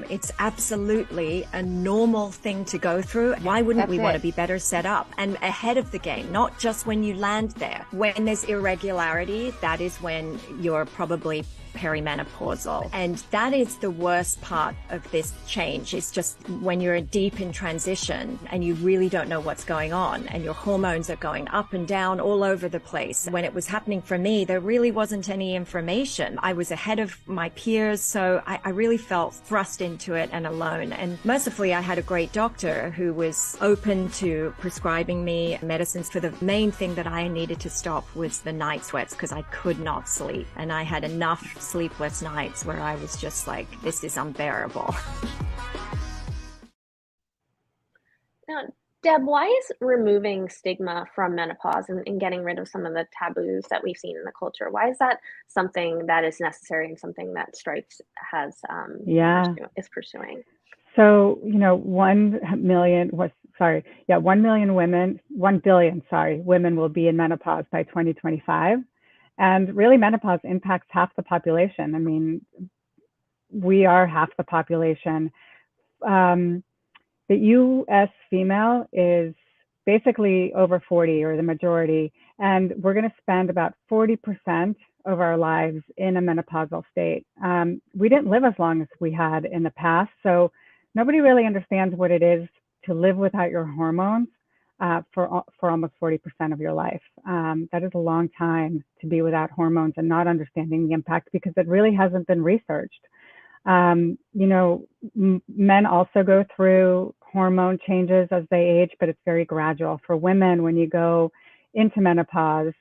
It's absolutely a normal thing to go through. Why wouldn't we want to be better set up and ahead of the game, not just when you land there? When there's irregularity, that is when you're probably perimenopausal. And that is the worst part of this change. It's just when you're deep in transition and you really don't know what's going on and your hormones are going up and down all over the place. When it was happening for me, there really wasn't any information. I was ahead of my peers, so I really felt thrust into it and alone. And mercifully, I had a great doctor who was open to prescribing me medicines. For the main thing that I needed to stop was the night sweats because I could not sleep. And I had enough sleepless nights where I was just like, this is unbearable. Now, Deb, why is removing stigma from menopause and getting rid of some of the taboos that we've seen in the culture, why is that something that is necessary and something that Stripes has is pursuing? So, 1 billion women will be in menopause by 2025. And really, menopause impacts half the population. I mean, we are half the population. The US female is basically over 40, or the majority, and we're going to spend about 40% of our lives in a menopausal state. We didn't live as long as we had in the past, so nobody really understands what it is to live without your hormones for almost 40% of your life. That is a long time to be without hormones and not understanding the impact because it really hasn't been researched. Men also go through hormone changes as they age, but it's very gradual. For women, when you go into menopause,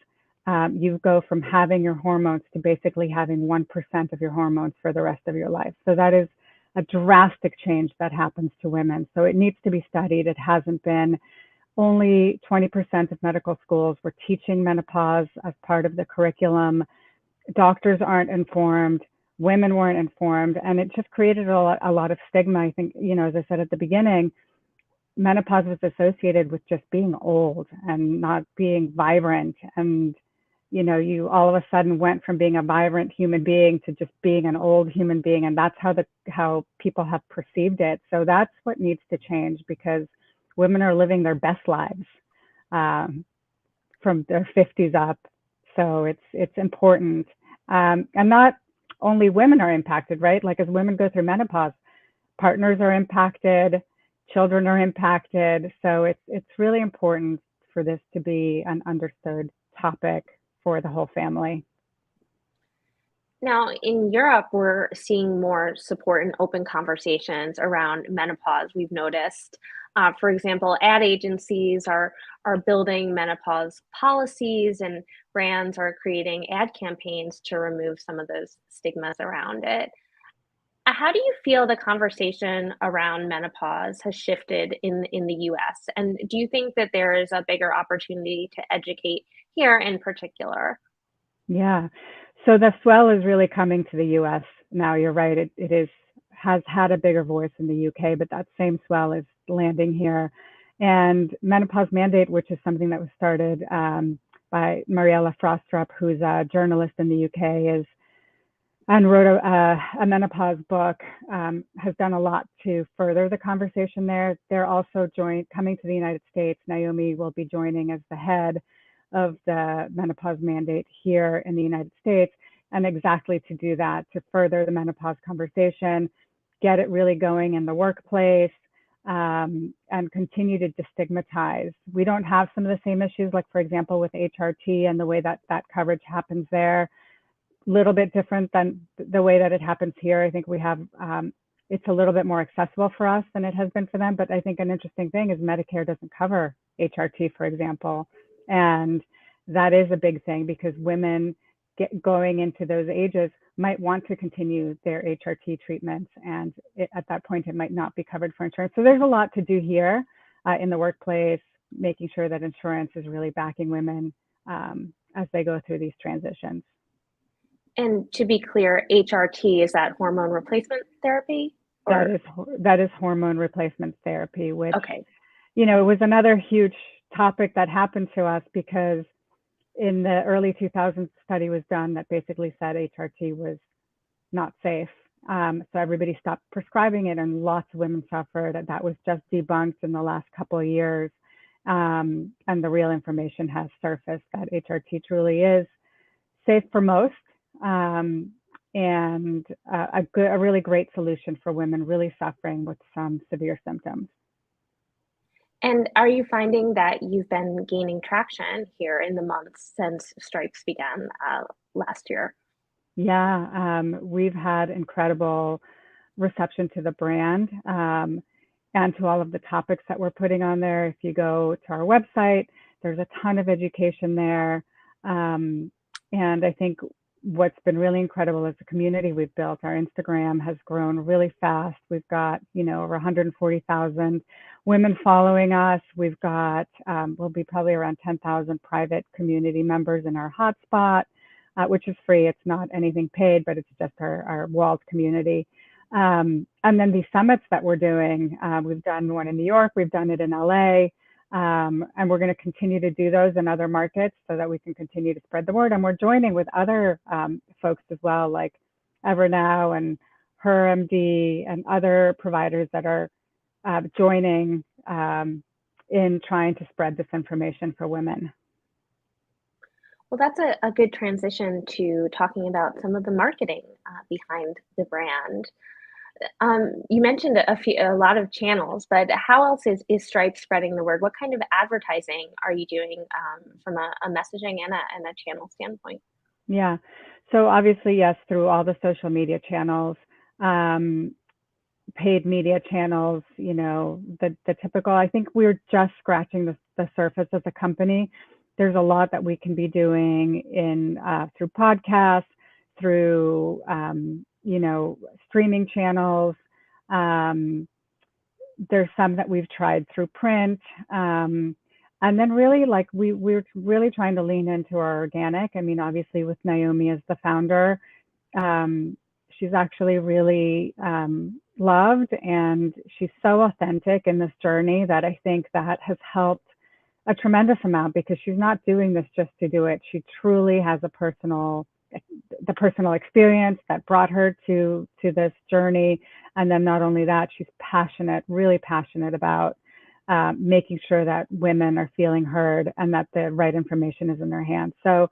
you go from having your hormones to basically having 1% of your hormones for the rest of your life. So that is a drastic change that happens to women. So it needs to be studied. It hasn't been. Only 20% of medical schools were teaching menopause as part of the curriculum. Doctors aren't informed. Women weren't informed, and it just created a lot of stigma. I think, as I said at the beginning, menopause was associated with just being old and not being vibrant. And, you all of a sudden went from being a vibrant human being to just being an old human being. And that's how people have perceived it. So that's what needs to change, because women are living their best lives from their 50s up. So it's important. And not only women are impacted, right? Like as women go through menopause, partners are impacted, children are impacted. So it's really important for this to be an understood topic for the whole family. Now, in Europe, we're seeing more support and open conversations around menopause. We've noticed, for example, ad agencies are building menopause policies, and brands are creating ad campaigns to remove some of those stigmas around it. How do you feel the conversation around menopause has shifted in the US? And do you think that there is a bigger opportunity to educate here in particular? Yeah. So the swell is really coming to the US now. You're right. Has had a bigger voice in the UK, but that same swell is landing here. And menopause mandate, which is something that was started by Mariella Frostrup, who's a journalist in the UK, is and wrote a menopause book, has done a lot to further the conversation there. They're also coming to the United States. Naomi will be joining as the head of the menopause mandate here in the United States, and exactly to do that, to further the menopause conversation, get it really going in the workplace, and continue to destigmatize. We don't have some of the same issues, like, for example, with HRT and the way that coverage happens there. Little bit different than the way that it happens here. I think we have, it's a little bit more accessible for us than it has been for them. But I think an interesting thing is Medicare doesn't cover HRT, for example. And that is a big thing because women going into those ages might want to continue their HRT treatments. And at that point, it might not be covered for insurance. So there's a lot to do here in the workplace, making sure that insurance is really backing women as they go through these transitions. And to be clear, HRT, is that hormone replacement therapy? That is hormone replacement therapy, which, okay. It was another huge topic that happened to us because in the early 2000s, study was done that basically said HRT was not safe. So everybody stopped prescribing it and lots of women suffered. That was just debunked in the last couple of years. And the real information has surfaced that HRT truly is safe for most. And a really great solution for women really suffering with some severe symptoms. And are you finding that you've been gaining traction here in the months since Stripes began last year? Yeah, we've had incredible reception to the brand and to all of the topics that we're putting on there. If you go to our website, there's a ton of education there. And I think what's been really incredible is the community we've built. Our Instagram has grown really fast. We've got, over 140,000 women following us. We've got, we'll be probably around 10,000 private community members in our hotspot, which is free. It's not anything paid, but it's just our walled community. And then these summits that we're doing, we've done one in New York, we've done it in LA. And we're going to continue to do those in other markets so that we can continue to spread the word. And we're joining with other folks as well, like Evernow and HerMD and other providers that are joining in trying to spread this information for women. Well, that's a good transition to talking about some of the marketing behind the brand. You mentioned a lot of channels, but how else is Stripe spreading the word? What kind of advertising are you doing from a messaging and a channel standpoint? Yeah, so obviously, yes, through all the social media channels, paid media channels, the typical. I think we're just scratching the surface as a company. There's a lot that we can be doing through podcasts, through streaming channels. There's some that we've tried through print. And then really we're really trying to lean into our organic. I mean, obviously with Naomi as the founder, she's actually really loved and she's so authentic in this journey that I think that has helped a tremendous amount because she's not doing this just to do it. She truly has the personal experience that brought her to this journey. And then not only that, she's really passionate about making sure that women are feeling heard and that the right information is in their hands. So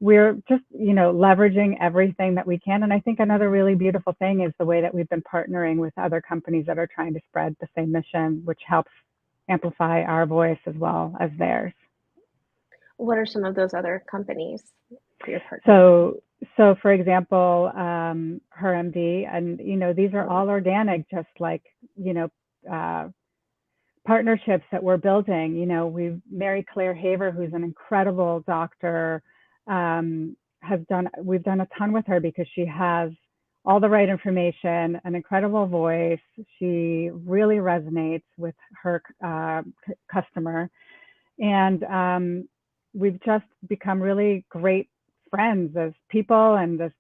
we're just, leveraging everything that we can. And I think another really beautiful thing is the way that we've been partnering with other companies that are trying to spread the same mission, which helps amplify our voice as well as theirs. What are some of those other companies for your partners? So for example, HerMD, and these are all organic, just like partnerships that we're building. Mary Claire Haver, who's an incredible doctor, we've done a ton with her because she has all the right information, an incredible voice. She really resonates with her customer. And we've just become really great friends as people and as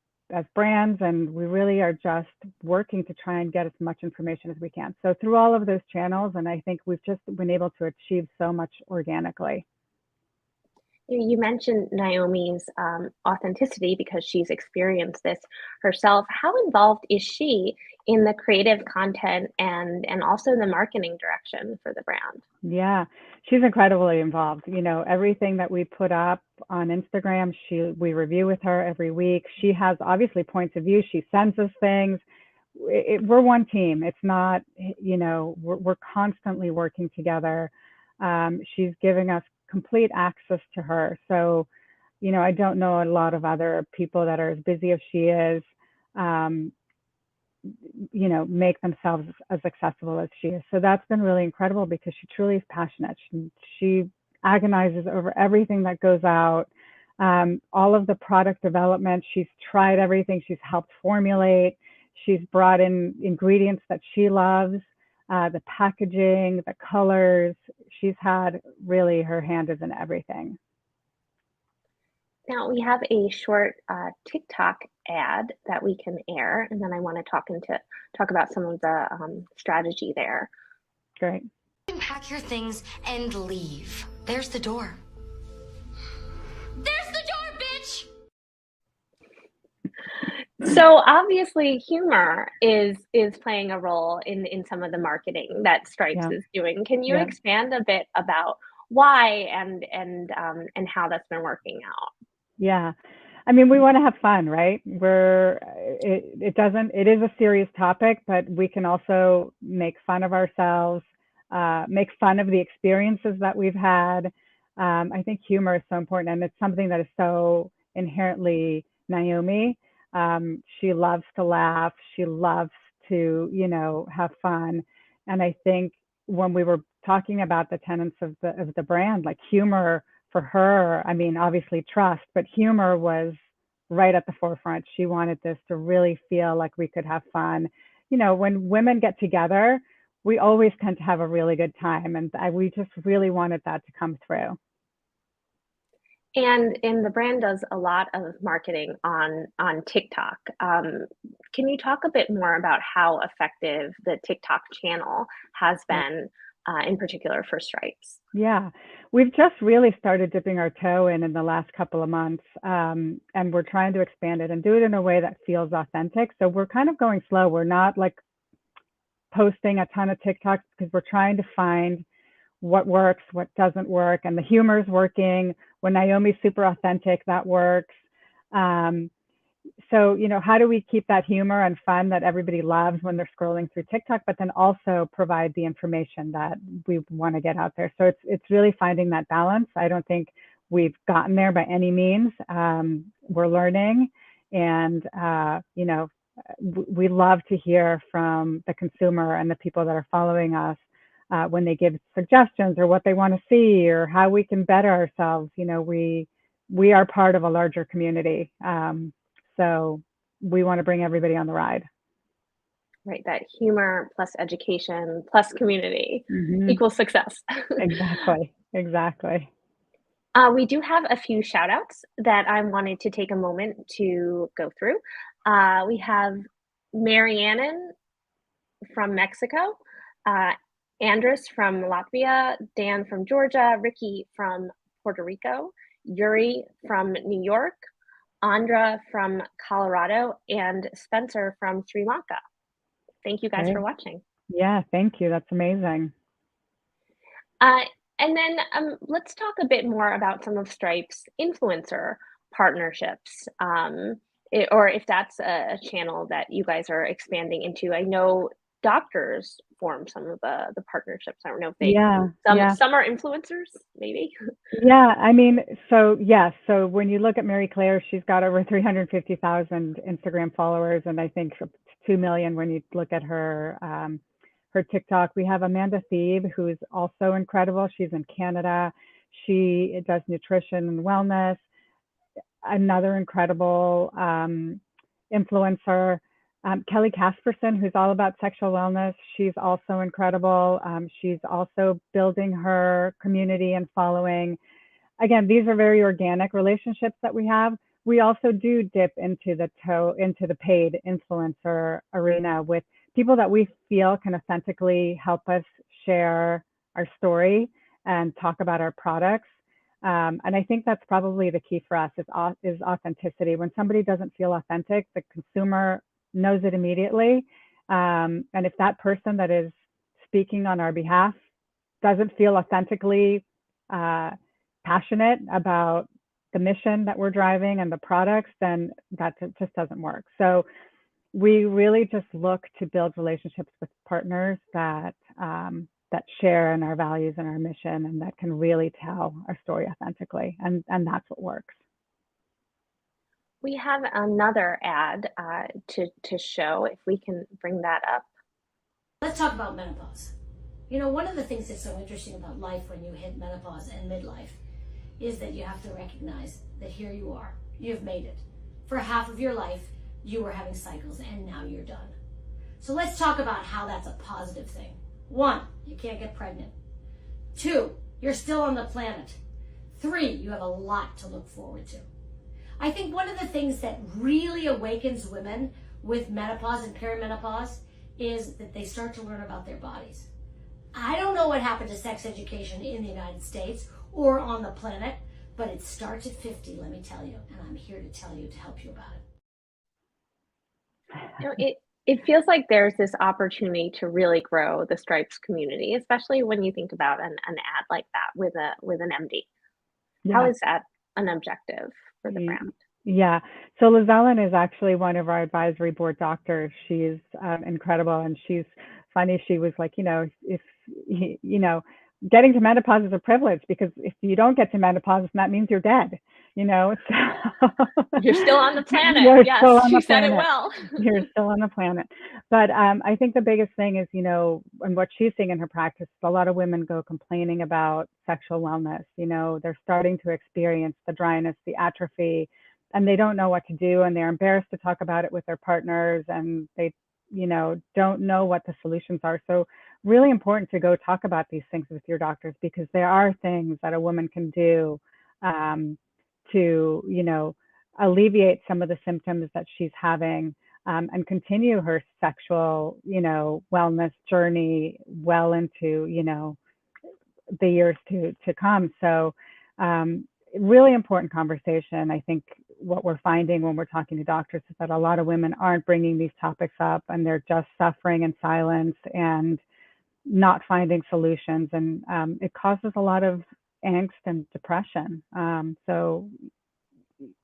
brands, and we really are just working to try and get as much information as we can. So through all of those channels, and I think we've just been able to achieve so much organically. You mentioned Naomi's authenticity because she's experienced this herself. How involved is she in the creative content and also the marketing direction for the brand? Yeah, she's incredibly involved. You know, everything that we put up on Instagram, we review with her every week. She has obviously points of view. She sends us things. We're one team. It's not, you know, we're constantly working together. She's giving us complete access to her. So, you know, I don't know a lot of other people that are as busy as she is, you know, make themselves as accessible as she is. So that's been really incredible because she truly is passionate. She agonizes over everything that goes out. All of the product development, she's tried everything. She's helped formulate. She's brought in ingredients that she loves, the packaging, the colors. She's had really, her hand is in everything. Now we have a short TikTok ad that we can air, and then I want to talk about some of the strategy there. Great. You can pack your things and leave. There's the door. There's the door, bitch! So obviously humor is playing a role in some of the marketing that Stripes is doing. Can you expand a bit about why and how that's been working out? Yeah. I mean, we want to have fun, right? It is a serious topic, but we can also make fun of ourselves, make fun of the experiences that we've had. I think humor is so important, and it's something that is so inherently Naomi. She loves to laugh. She loves to, you know, have fun. And I think when we were talking about the tenets of the brand, like humor for her, I mean, obviously trust, but humor was right at the forefront. She wanted this to really feel like we could have fun. You know, when women get together, we always tend to have a really good time. And we just really wanted that to come through. And the brand does a lot of marketing on TikTok. Can you talk a bit more about how effective the TikTok channel has been, in particular for Stripes? Yeah, we've just really started dipping our toe in the last couple of months, and we're trying to expand it and do it in a way that feels authentic. So we're kind of going slow. We're not like posting a ton of TikToks because we're trying to find what works, what doesn't work, and the humor is working. When Naomi's super authentic, that works. So, you know, how do we keep that humor and fun that everybody loves when they're scrolling through TikTok, but then also provide the information that we want to get out there? So it's really finding that balance. I don't think we've gotten there by any means. We're learning, and you know, we love to hear from the consumer and the people that are following us when they give suggestions or what they want to see or how we can better ourselves. You know, we are part of a larger community. So we want to bring everybody on the ride. Right, that humor plus education plus community equals success. Exactly. We do have a few shout outs that I wanted to take a moment to go through. We have Marianne from Mexico, Andres from Latvia, Dan from Georgia, Ricky from Puerto Rico, Yuri from New York, Andra from Colorado, and Spencer from Sri Lanka. Thank you guys for watching. Yeah, thank you. That's amazing. And then let's talk a bit more about some of Stripe's influencer partnerships, or if that's a channel that you guys are expanding into. I know doctors form some of the partnerships. I don't know if they some are influencers, maybe. Yeah, I mean, so yes. So when you look at Mary Claire, she's got over 350,000 Instagram followers, and I think 2 million when you look at her her TikTok. We have Amanda Thebe, who's also incredible. She's in Canada. She does nutrition and wellness. Another incredible influencer. Kelly Casperson, who's all about sexual wellness. She's also incredible. She's also building her community and following. Again, these are very organic relationships that we have. We also do dip into the paid influencer arena with people that we feel can authentically help us share our story and talk about our products. And I think that's probably the key for us is authenticity. When somebody doesn't feel authentic, the consumer knows it immediately. And if that person that is speaking on our behalf doesn't feel authentically passionate about the mission that we're driving and the products, then that just doesn't work. So we really just look to build relationships with partners that share in our values and our mission, and that can really tell our story authentically. And that's what works. We have another ad to show, if we can bring that up. Let's talk about menopause. You know, one of the things that's so interesting about life when you hit menopause and midlife is that you have to recognize that here you are. You've made it. For half of your life, you were having cycles, and now you're done. So let's talk about how that's a positive thing. 1, you can't get pregnant. 2, you're still on the planet. 3, you have a lot to look forward to. I think one of the things that really awakens women with menopause and perimenopause is that they start to learn about their bodies. I don't know what happened to sex education in the United States or on the planet, but it starts at 50, let me tell you, and I'm here to tell you to help you about it. You know, it feels like there's this opportunity to really grow the Stripes community, especially when you think about an ad like that with an MD. Yeah. How is that an objective for the brand? Yeah. So Liz Ellen is actually one of our advisory board doctors. She's incredible, and she's funny. She was like, if getting to menopause is a privilege, because if you don't get to menopause, that means you're dead. So you're still on the planet. Yes, she said it well. You're still on the planet. But I think the biggest thing is, and what she's seeing in her practice, a lot of women go complaining about sexual wellness. They're starting to experience the dryness, the atrophy, and they don't know what to do, and they're embarrassed to talk about it with their partners, and they don't know what the solutions are. So really important to go talk about these things with your doctors, because there are things that a woman can do to alleviate some of the symptoms that she's having, and continue her sexual wellness journey well into the years to come. So really important conversation. I think what we're finding when we're talking to doctors is that a lot of women aren't bringing these topics up, and they're just suffering in silence and not finding solutions. And it causes a lot of angst and depression. So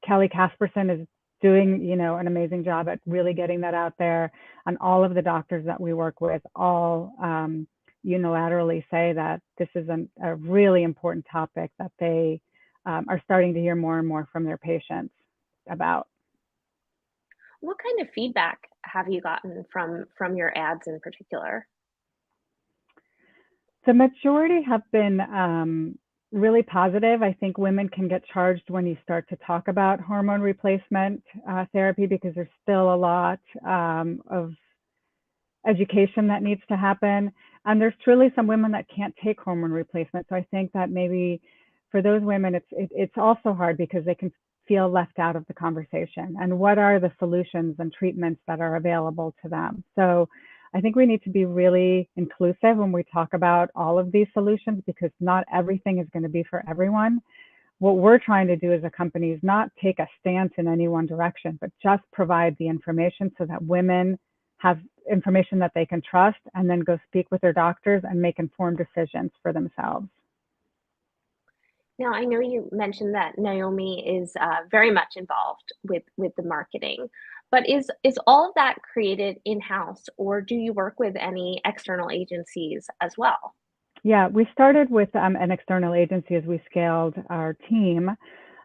Kelly Casperson is doing, an amazing job at really getting that out there. And all of the doctors that we work with all unilaterally say that this is a really important topic that they are starting to hear more and more from their patients about. What kind of feedback have you gotten from your ads in particular? The majority have been really positive. I think women can get charged when you start to talk about hormone replacement therapy, because there's still a lot of education that needs to happen. And there's truly some women that can't take hormone replacement. So I think that maybe for those women, it's also hard because they can feel left out of the conversation. And what are the solutions and treatments that are available to them? So I think we need to be really inclusive when we talk about all of these solutions, because not everything is going to be for everyone. What we're trying to do as a company is not take a stance in any one direction, but just provide the information so that women have information that they can trust, and then go speak with their doctors and make informed decisions for themselves. Now, I know you mentioned that Naomi is very much involved with the marketing, but is all of that created in-house, or do you work with any external agencies as well? Yeah, we started with an external agency as we scaled our team,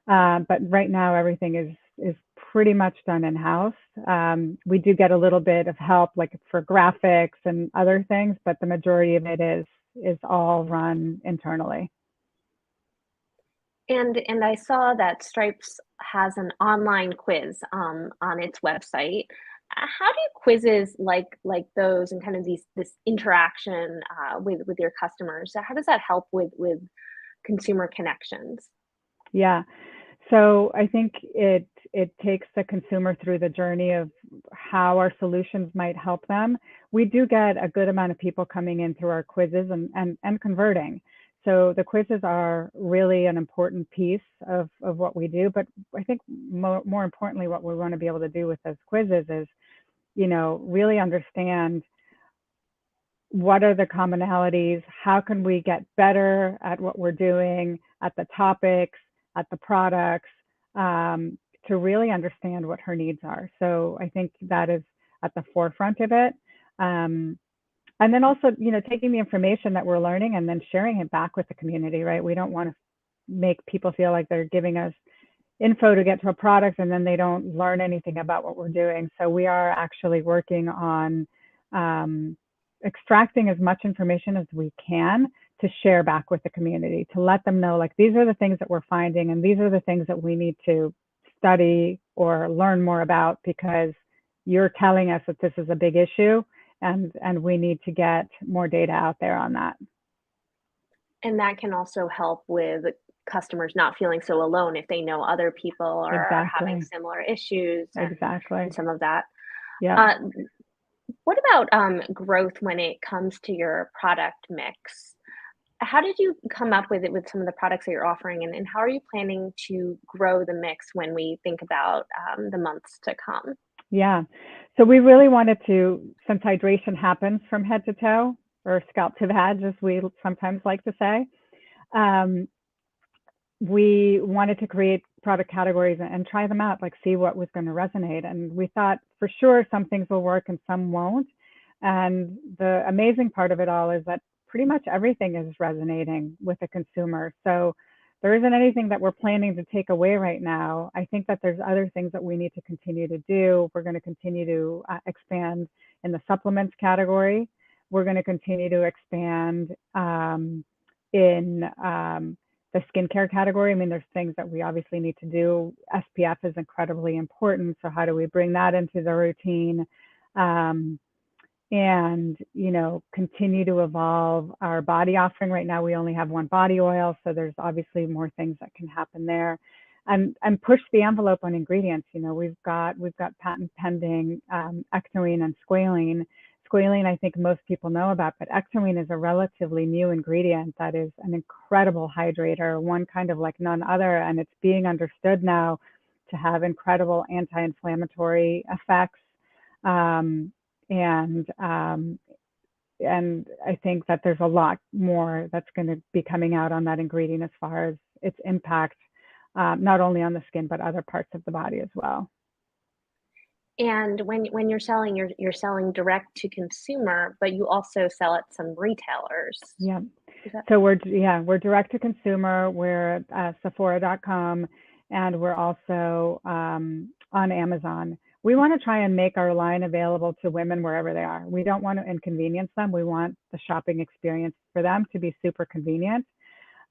but right now everything is pretty much done in-house. We do get a little bit of help, like for graphics and other things, but the majority of it is all run internally. And I saw that Stripes has an online quiz on its website. How do quizzes like those and kind of this interaction with your customers? So how does that help with consumer connections? Yeah. So I think it takes the consumer through the journey of how our solutions might help them. We do get a good amount of people coming in through our quizzes and converting. So the quizzes are really an important piece of what we do. But I think more importantly, what we want to be able to do with those quizzes is, really understand what are the commonalities, how can we get better at what we're doing, at the topics, at the products, to really understand what her needs are. So I think that is at the forefront of it. And then also, taking the information that we're learning and then sharing it back with the community, right? We don't want to make people feel like they're giving us info to get to a product and then they don't learn anything about what we're doing. So we are actually working on extracting as much information as we can to share back with the community, to let them know, like, these are the things that we're finding and these are the things that we need to study or learn more about, because you're telling us that this is a big issue and we need to get more data out there on that. And that can also help with customers not feeling so alone if they know other people are having Exactly. similar issues Exactly. and some of that. Yeah. What about growth when it comes to your product mix? How did you come up with it with some of the products that you're offering, and how are you planning to grow the mix when we think about the months to come? Yeah. So we really wanted to, since hydration happens from head to toe, or scalp to badge, as we sometimes like to say, we wanted to create product categories and try them out, like see what was going to resonate. And we thought for sure some things will work and some won't. And the amazing part of it all is that pretty much everything is resonating with the consumer. So there isn't anything that we're planning to take away right now. I think that there's other things that we need to continue to do. We're going to continue to expand in the supplements category. We're going to continue to expand in the skincare category. I mean, there's things that we obviously need to do. SPF is incredibly important. So how do we bring that into the routine? And, continue to evolve our body offering. Right now, we only have one body oil. So there's obviously more things that can happen there, and push the envelope on ingredients. We've got patent pending ectoine and squalene. Squalene, I think most people know about, but ectoine is a relatively new ingredient that is an incredible hydrator, one kind of like none other. And it's being understood now to have incredible anti-inflammatory effects. And I think that there's a lot more that's going to be coming out on that ingredient as far as its impact, not only on the skin, but other parts of the body as well. And when you're selling direct to consumer, but you also sell at some retailers. Yeah. So we're direct to consumer. We're at Sephora.com, and we're also on Amazon. We want to try and make our line available to women wherever they are. We don't want to inconvenience them. We want the shopping experience for them to be super convenient.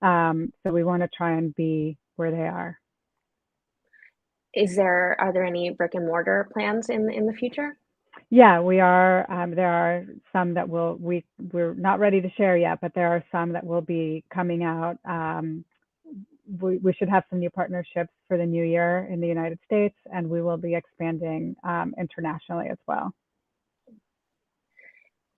So we want to try and be where they are. Are there any brick and mortar plans in the future? Yeah, we are. There are some that we're not ready to share yet, but there are some that will be coming out. We should have some new partnerships for the new year in the United States, and we will be expanding internationally as well.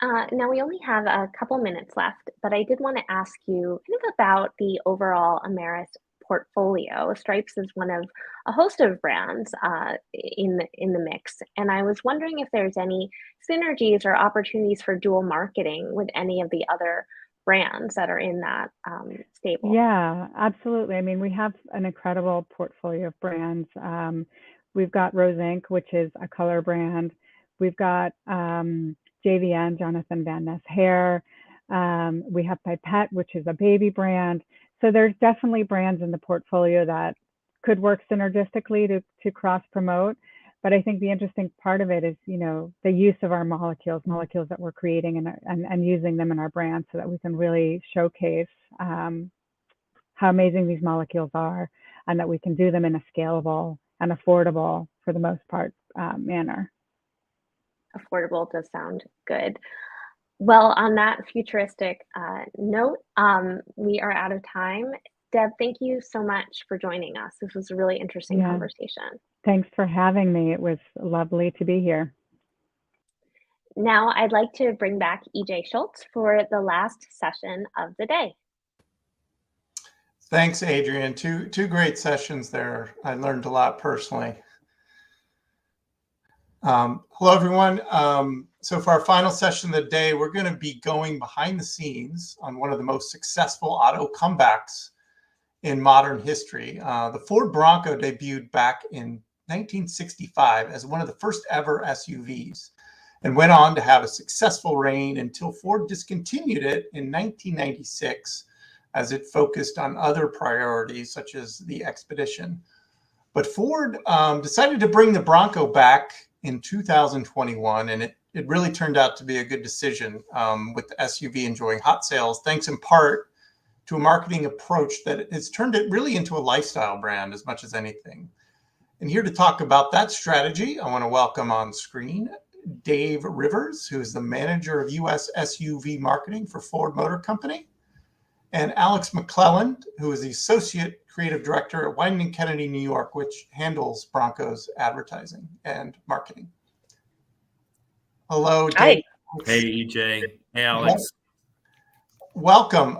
Now we only have a couple minutes left, but I did want to ask you kind of about the overall Amyris portfolio. Stripes is one of a host of brands in the mix, and I was wondering if there's any synergies or opportunities for dual marketing with any of the other brands that are in that stable. Yeah, absolutely. I mean, we have an incredible portfolio of brands. We've got Rose Inc., which is a color brand. We've got JVN, Jonathan Van Ness Hair. We have Pipette, which is a baby brand. So there's definitely brands in the portfolio that could work synergistically to cross promote. But I think the interesting part of it is, the use of our molecules that we're creating and using them in our brand, so that we can really showcase how amazing these molecules are, and that we can do them in a scalable and affordable, for the most part, manner. affordable does sound good. Well, on that futuristic note, we are out of time. Deb, thank you so much for joining us. This was a really interesting Yeah. conversation. Thanks for having me. It was lovely to be here. Now I'd like to bring back EJ Schultz for the last session of the day. Thanks, Adrian. Two great sessions there. I learned a lot personally. Hello, everyone. So for our final session of the day, we're going to be going behind the scenes on one of the most successful auto comebacks in modern history. The Ford Bronco debuted back in 1965 as one of the first ever SUVs and went on to have a successful reign until Ford discontinued it in 1996 as it focused on other priorities such as the Expedition. But Ford decided to bring the Bronco back in 2021, and it really turned out to be a good decision with the SUV enjoying hot sales, thanks in part to a marketing approach that has turned it really into a lifestyle brand as much as anything. And here to talk about that strategy, I want to welcome on screen Dave Rivers, who is the manager of US SUV marketing for Ford Motor Company, and Alex McClelland, who is the associate creative director at Wieden & Kennedy, New York, which handles Bronco's advertising and marketing. Hello, Dave. Hi. Hey, EJ. Hey, Alex. Welcome.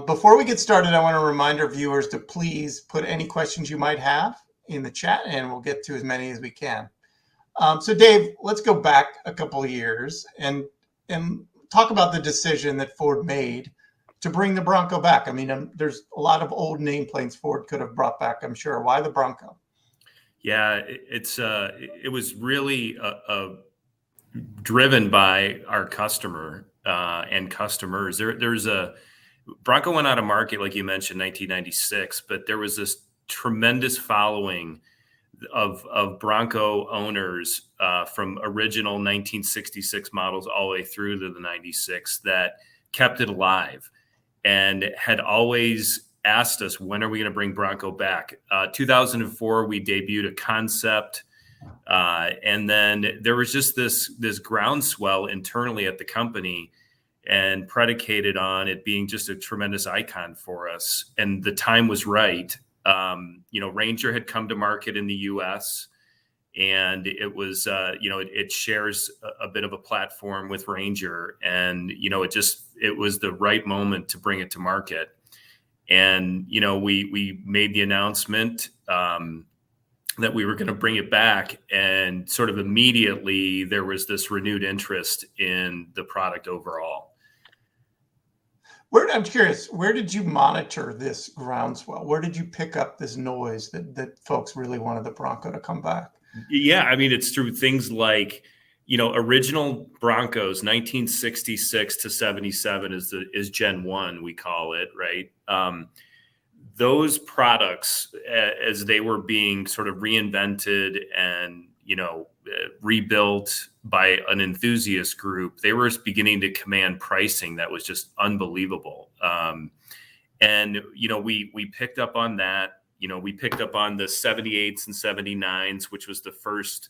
Before we get started, I want to remind our viewers to please put any questions you might have in the chat, and we'll get to as many as we can. So, Dave, let's go back a couple of years and talk about the decision that Ford made to bring the Bronco back. I mean, there's a lot of old nameplates Ford could have brought back, I'm sure. Why the Bronco? Yeah, it was really driven by our customer and customers. There's a Bronco went out of market, like you mentioned, 1996, but there was this tremendous following of Bronco owners from original 1966 models all the way through to the 96 that kept it alive and had always asked us, when are we going to bring Bronco back? 2004, we debuted a concept. And then there was just this groundswell internally at the company and predicated on it being just a tremendous icon for us. And the time was right. Ranger had come to market in the US, and it was, it shares a bit of a platform with Ranger, and, it was the right moment to bring it to market. And, we made the announcement that we were going to bring it back, and sort of immediately there was this renewed interest in the product overall. I'm curious, where did you monitor this groundswell? Where did you pick up this noise that folks really wanted the Bronco to come back? Yeah, I mean, it's through things like, original Broncos, 1966 to 77 is Gen 1, we call it, right? Those products, as they were being sort of reinvented and, rebuilt by an enthusiast group, they were beginning to command pricing that was just unbelievable. And, we picked up on that. We picked up on the 78s and 79s, which was the first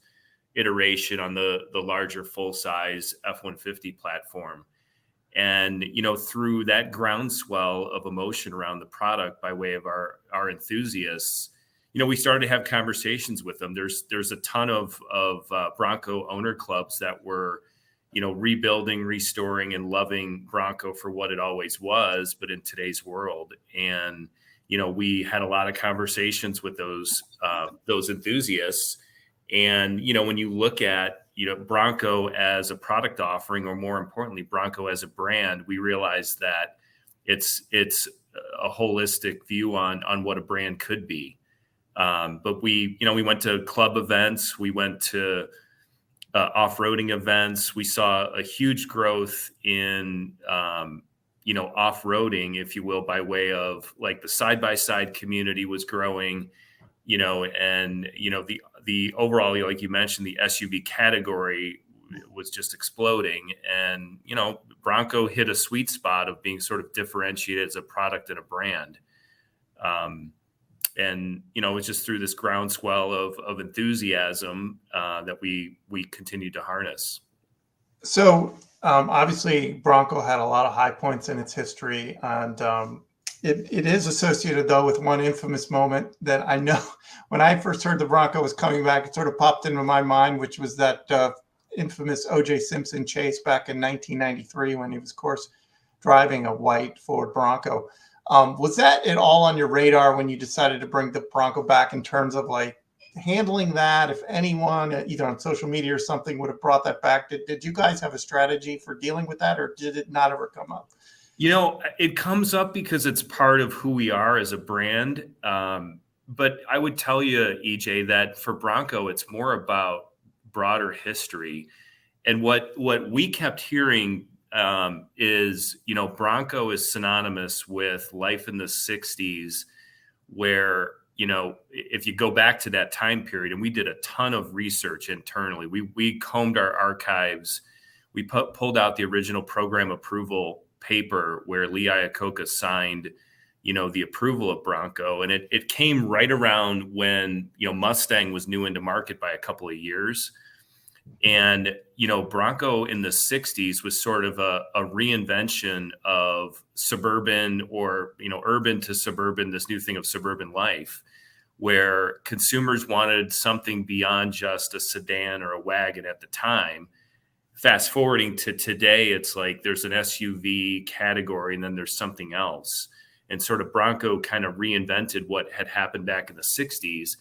iteration on the larger full-size F-150 platform. And, through that groundswell of emotion around the product by way of our enthusiasts, we started to have conversations with them. There's a ton of Bronco owner clubs that were, rebuilding, restoring, and loving Bronco for what it always was, but in today's world. And, we had a lot of conversations with those enthusiasts. And, when you look at, Bronco as a product offering, or more importantly, Bronco as a brand, we realized that it's a holistic view on what a brand could be. But we went to club events, we went to off-roading events. We saw a huge growth in, off-roading, if you will, by way of like the side-by-side community was growing, and, the overall, like you mentioned, the SUV category was just exploding. And, Bronco hit a sweet spot of being sort of differentiated as a product and a brand. And, it's just through this groundswell of enthusiasm that we continued to harness. So obviously, Bronco had a lot of high points in its history, and it is associated though with one infamous moment that I know when I first heard the Bronco was coming back, it sort of popped into my mind, which was that infamous O.J. Simpson chase back in 1993 when he was, of course, driving a white Ford Bronco. Was that at all on your radar when you decided to bring the Bronco back in terms of like handling that? If anyone, either on social media or something, would have brought that back, did you guys have a strategy for dealing with that, or did it not ever come up? You know, it comes up because it's part of who we are as a brand. But I would tell you, EJ, that for Bronco, it's more about broader history. And what we kept hearing is, you know, Bronco is synonymous with life in the 60s, where, you know, if you go back to that time period, and we did a ton of research internally, we combed our archives, we pulled out the original program approval paper where Lee Iacocca signed, you know, the approval of Bronco. And it came right around when, you know, Mustang was new into market by a couple of years. And, you know, Bronco in the 60s was sort of a reinvention of suburban, or, you know, urban to suburban, this new thing of suburban life, where consumers wanted something beyond just a sedan or a wagon at the time. Fast forwarding to today, it's like there's an SUV category and then there's something else. And sort of Bronco kind of reinvented what had happened back in the 60s.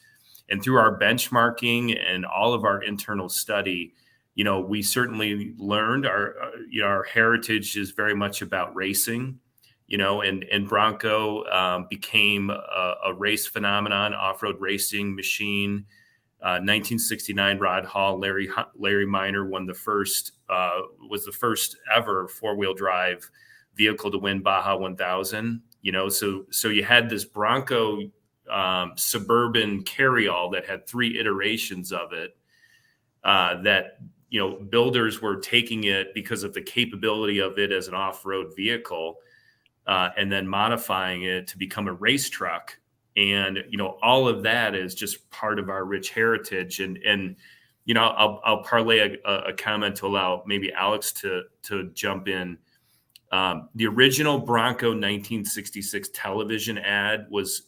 And through our benchmarking and all of our internal study, you know, we certainly learned our heritage is very much about racing, you know, and Bronco became a race phenomenon, off-road racing machine. 1969 Rod Hall, Larry Minor was the first ever four-wheel drive vehicle to win Baja 1000. You know, so you had this Bronco suburban carryall that had 3 iterations of it, that, you know, builders were taking it because of the capability of it as an off-road vehicle, and then modifying it to become a race truck. And, you know, all of that is just part of our rich heritage. And you know, I'll parlay a comment to allow maybe Alex to jump in. The original Bronco 1966 television ad was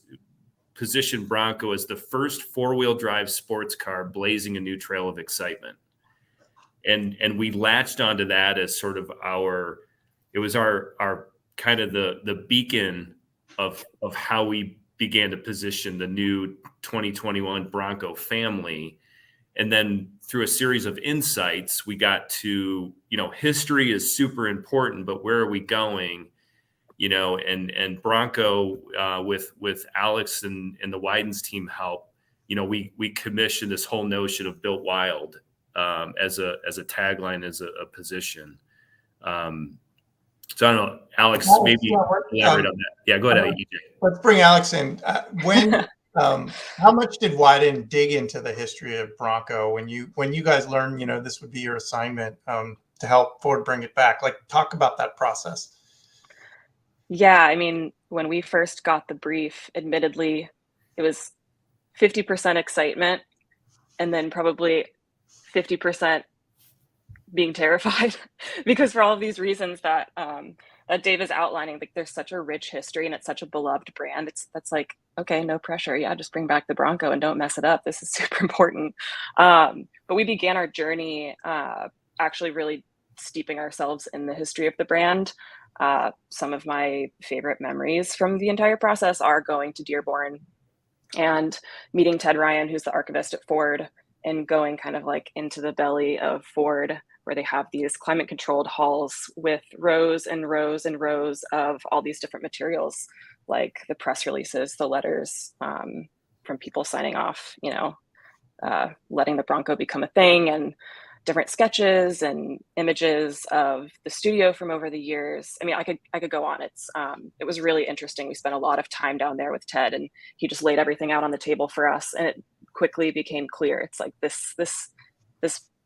positioned Bronco as the first 4-wheel drive sports car blazing a new trail of excitement. And we latched onto that as sort of our kind of the beacon of how we began to position the new 2021 Bronco family. And then through a series of insights, we got to, you know, history is super important, but where are we going? You know, and Bronco, with Alex and the Widens team help, you know, we commissioned this whole notion of Built Wild as a tagline, as a position. So I don't know, Alex, maybe elaborate on that. Yeah, go ahead, EJ. Let's bring Alex in. How much did Wyden dig into the history of Bronco when you guys learned, you know, this would be your assignment to help Ford bring it back? Like, talk about that process. Yeah, I mean, when we first got the brief, admittedly, it was 50% excitement and then probably 50% being terrified because for all of these reasons that Dave is outlining, like there's such a rich history and it's such a beloved brand. That's like, okay, no pressure. Yeah, just bring back the Bronco and don't mess it up. This is super important. But we began our journey actually really steeping ourselves in the history of the brand. Some of my favorite memories from the entire process are going to Dearborn and meeting Ted Ryan, who's the archivist at Ford, and going kind of like into the belly of Ford, where they have these climate controlled halls with rows and rows and rows of all these different materials, like the press releases, the letters from people signing off, you know, letting the Bronco become a thing, and different sketches and images of the studio from over the years. I mean, I could go on. It was really interesting. We spent a lot of time down there with Ted, and he just laid everything out on the table for us, and it quickly became clear. It's like this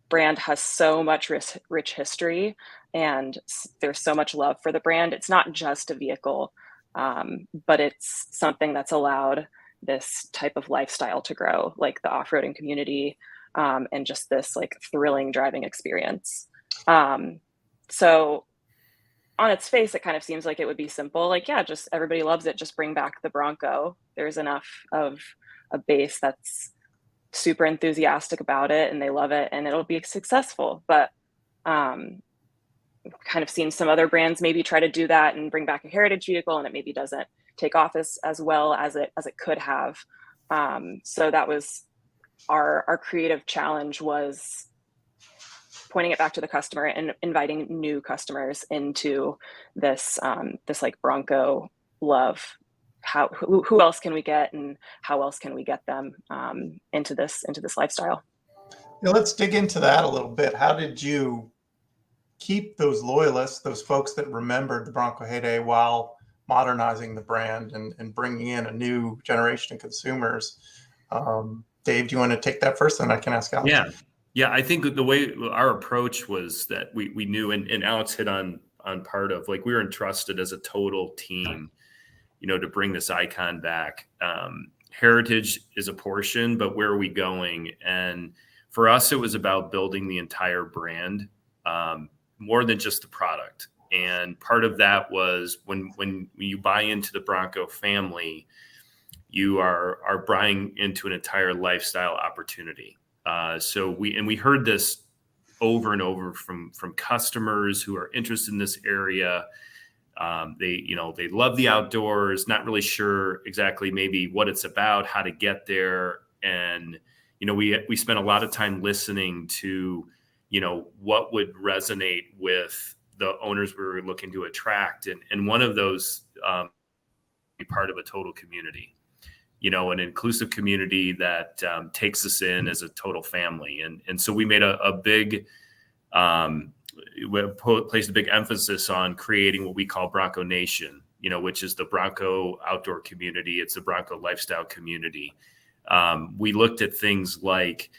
brand has so much rich history, and there's so much love for the brand. It's not just a vehicle, but it's something that's allowed this type of lifestyle to grow, like the off-roading community, and just this like thrilling driving experience. So on its face, it kind of seems like it would be simple. Like, yeah, just everybody loves it. Just bring back the Bronco. There's enough of a base that's super enthusiastic about it and they love it and it'll be successful. But kind of seen some other brands maybe try to do that and bring back a heritage vehicle, and it maybe doesn't take off as well as it could have. So that was our creative challenge, was pointing it back to the customer and inviting new customers into this this like Bronco love. Who else can we get, and how else can we get them into this lifestyle? Yeah, let's dig into that a little bit. How did you keep those loyalists, those folks that remembered the Bronco heyday, while modernizing the brand and bringing in a new generation of consumers? Dave, do you want to take that first? Then I can ask Alex. Yeah. I think the way our approach was that we knew, and Alex hit on part of, like, we were entrusted as a total team, to bring this icon back. Heritage is a portion, but where are we going? And for us, it was about building the entire brand, more than just the product. And part of that was when you buy into the Bronco family, you are buying into an entire lifestyle opportunity. So we heard this over and over from customers who are interested in this area. They love the outdoors, not really sure exactly maybe what it's about, how to get there. And, we spent a lot of time listening to, what would resonate with the owners we were looking to attract. And one of those, be part of a total community, an inclusive community that takes us in as a total family. And so we made a big, we placed a big emphasis on creating what we call Bronco Nation, which is the Bronco outdoor community. It's a Bronco lifestyle community. We looked at things like,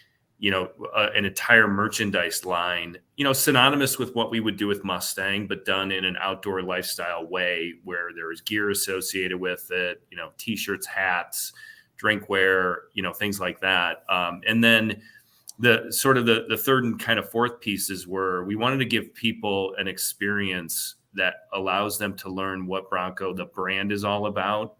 an entire merchandise line, synonymous with what we would do with Mustang, but done in an outdoor lifestyle way, where there is gear associated with it, T-shirts, hats, drinkware, things like that. And then the third and kind of fourth pieces were, we wanted to give people an experience that allows them to learn what Bronco, the brand, is all about,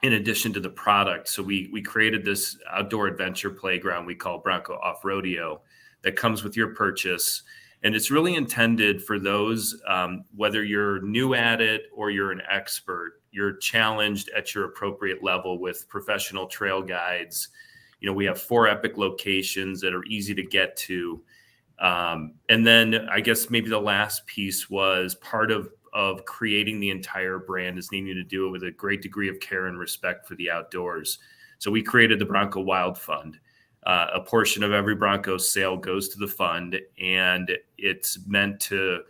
in addition to the product. So we created this outdoor adventure playground we call Bronco Off Rodeo, that comes with your purchase. And it's really intended for those, whether you're new at it or you're an expert, you're challenged at your appropriate level with professional trail guides. We have 4 epic locations that are easy to get to. And then I guess maybe the last piece was part of creating the entire brand is needing to do it with a great degree of care and respect for the outdoors. So we created the Bronco Wild Fund. A portion of every Bronco sale goes to the fund, and it's meant to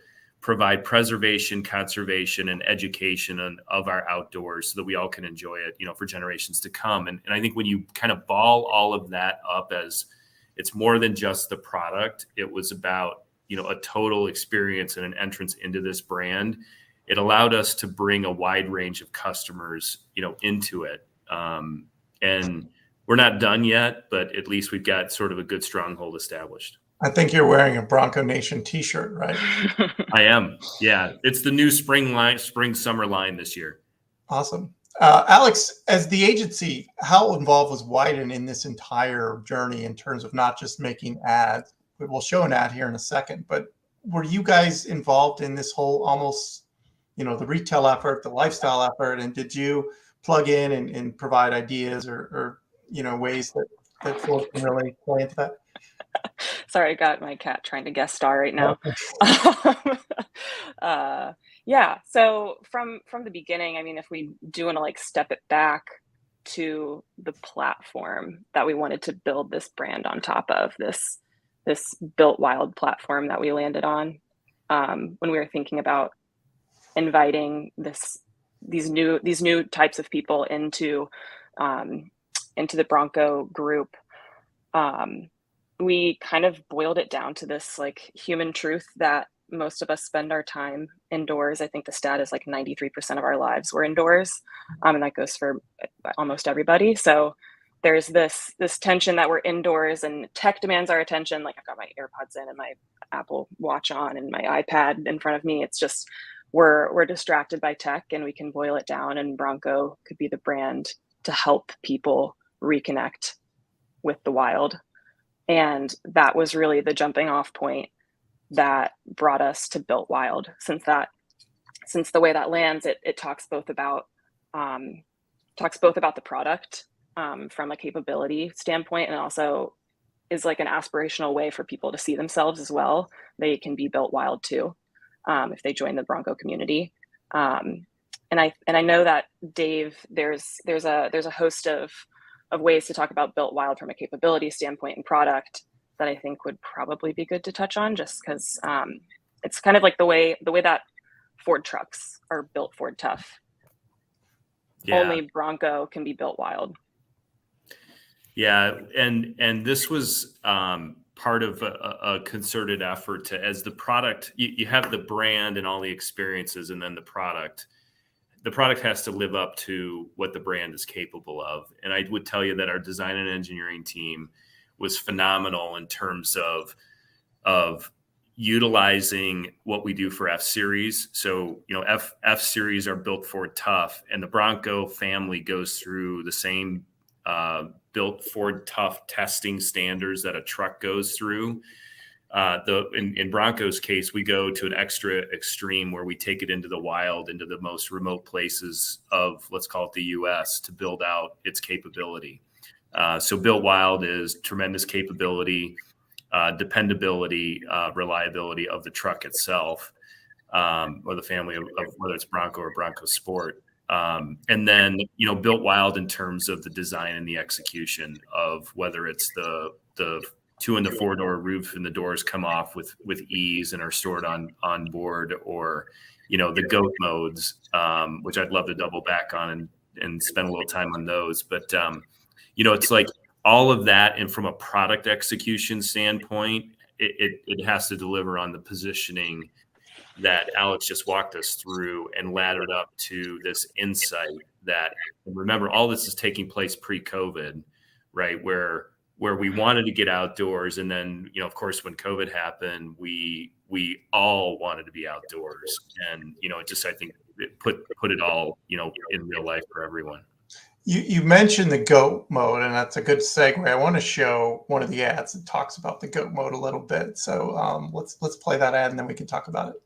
provide preservation, conservation, and education of our outdoors, so that we all can enjoy it, for generations to come. And I think when you kind of ball all of that up, as it's more than just the product, it was about, a total experience and an entrance into this brand. It allowed us to bring a wide range of customers, into it. And we're not done yet, but at least we've got sort of a good stronghold established. I think you're wearing a Bronco Nation t-shirt, right? I am. Yeah. It's the new spring-summer line this year. Awesome. Alex, as the agency, how involved was Wyden in this entire journey, in terms of not just making ads? We'll show an ad here in a second, but were you guys involved in this whole almost, the retail effort, the lifestyle effort? And did you plug in and provide ideas or ways that folks can really play into that? Sorry, I got my cat trying to guest star right now. Yeah. So from the beginning, I mean, if we do want to step it back to the platform that we wanted to build this brand on top of, this Built Wild platform that we landed on, when we were thinking about inviting these new types of people into the Bronco group, we kind of boiled it down to this human truth that most of us spend our time indoors. I think the stat is 93% of our lives we're indoors, and that goes for almost everybody. So there's this tension that we're indoors and tech demands our attention. I've got my AirPods in and Apple Watch on and my iPad in front of me. It's just we're distracted by tech, and we can boil it down, and Bronco could be the brand to help people reconnect with the wild. And that was really the jumping off point that brought us to Built Wild. Since the way that lands, it talks both about the product from a capability standpoint, and also is like an aspirational way for people to see themselves as well. They can be Built Wild too, if they join the Bronco community. And I know that, Dave, there's a host of ways to talk about Built Wild from a capability standpoint and product that I think would probably be good to touch on, just because it's kind of like the way that Ford trucks are built Ford tough. Yeah. Only Bronco can be Built Wild. Yeah, and this was part of a concerted effort to, as the product, you have the brand and all the experiences, and then the product has to live up to what the brand is capable of. And I would tell you that our design and engineering team was phenomenal in terms of utilizing what we do for F Series. So, F Series are built Ford tough, and the Bronco family goes through the same built Ford tough testing standards that a truck goes through. In Bronco's case, we go to an extra extreme where we take it into the wild, into the most remote places of, let's call it the US, to build out its capability. So Built Wild is tremendous capability, dependability, reliability of the truck itself, or the family of whether it's Bronco or Bronco Sport. And then, Built Wild in terms of the design and the execution of whether it's the 2 and the 4-door roof and the doors come off with ease and are stored on board, or, the GOAT modes, which I'd love to double back on and spend a little time on those. But, it's like all of that. And from a product execution standpoint, it has to deliver on the positioning that Alex just walked us through and laddered up to this insight that, remember, all this is taking place pre-COVID, right? Where we wanted to get outdoors. And then, of course, when COVID happened, we all wanted to be outdoors. And, I think it put it all, in real life for everyone. You mentioned the GOAT mode, and that's a good segue. I want to show one of the ads that talks about the GOAT mode a little bit. So let's play that ad, and then we can talk about it.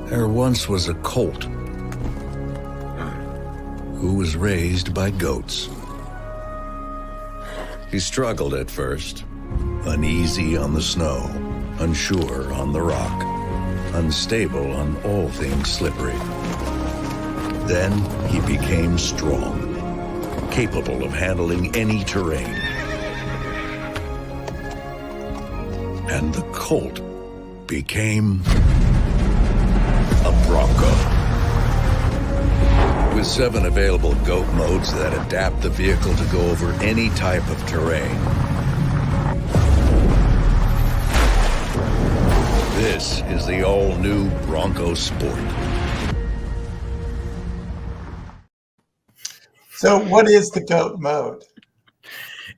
There once was a colt who was raised by goats. He struggled at first, uneasy on the snow, unsure on the rock, unstable on all things slippery. Then he became strong, capable of handling any terrain. And the colt became a Bronco. With 7 available GOAT modes that adapt the vehicle to go over any type of terrain. This is the all-new Bronco Sport. So what is the GOAT mode?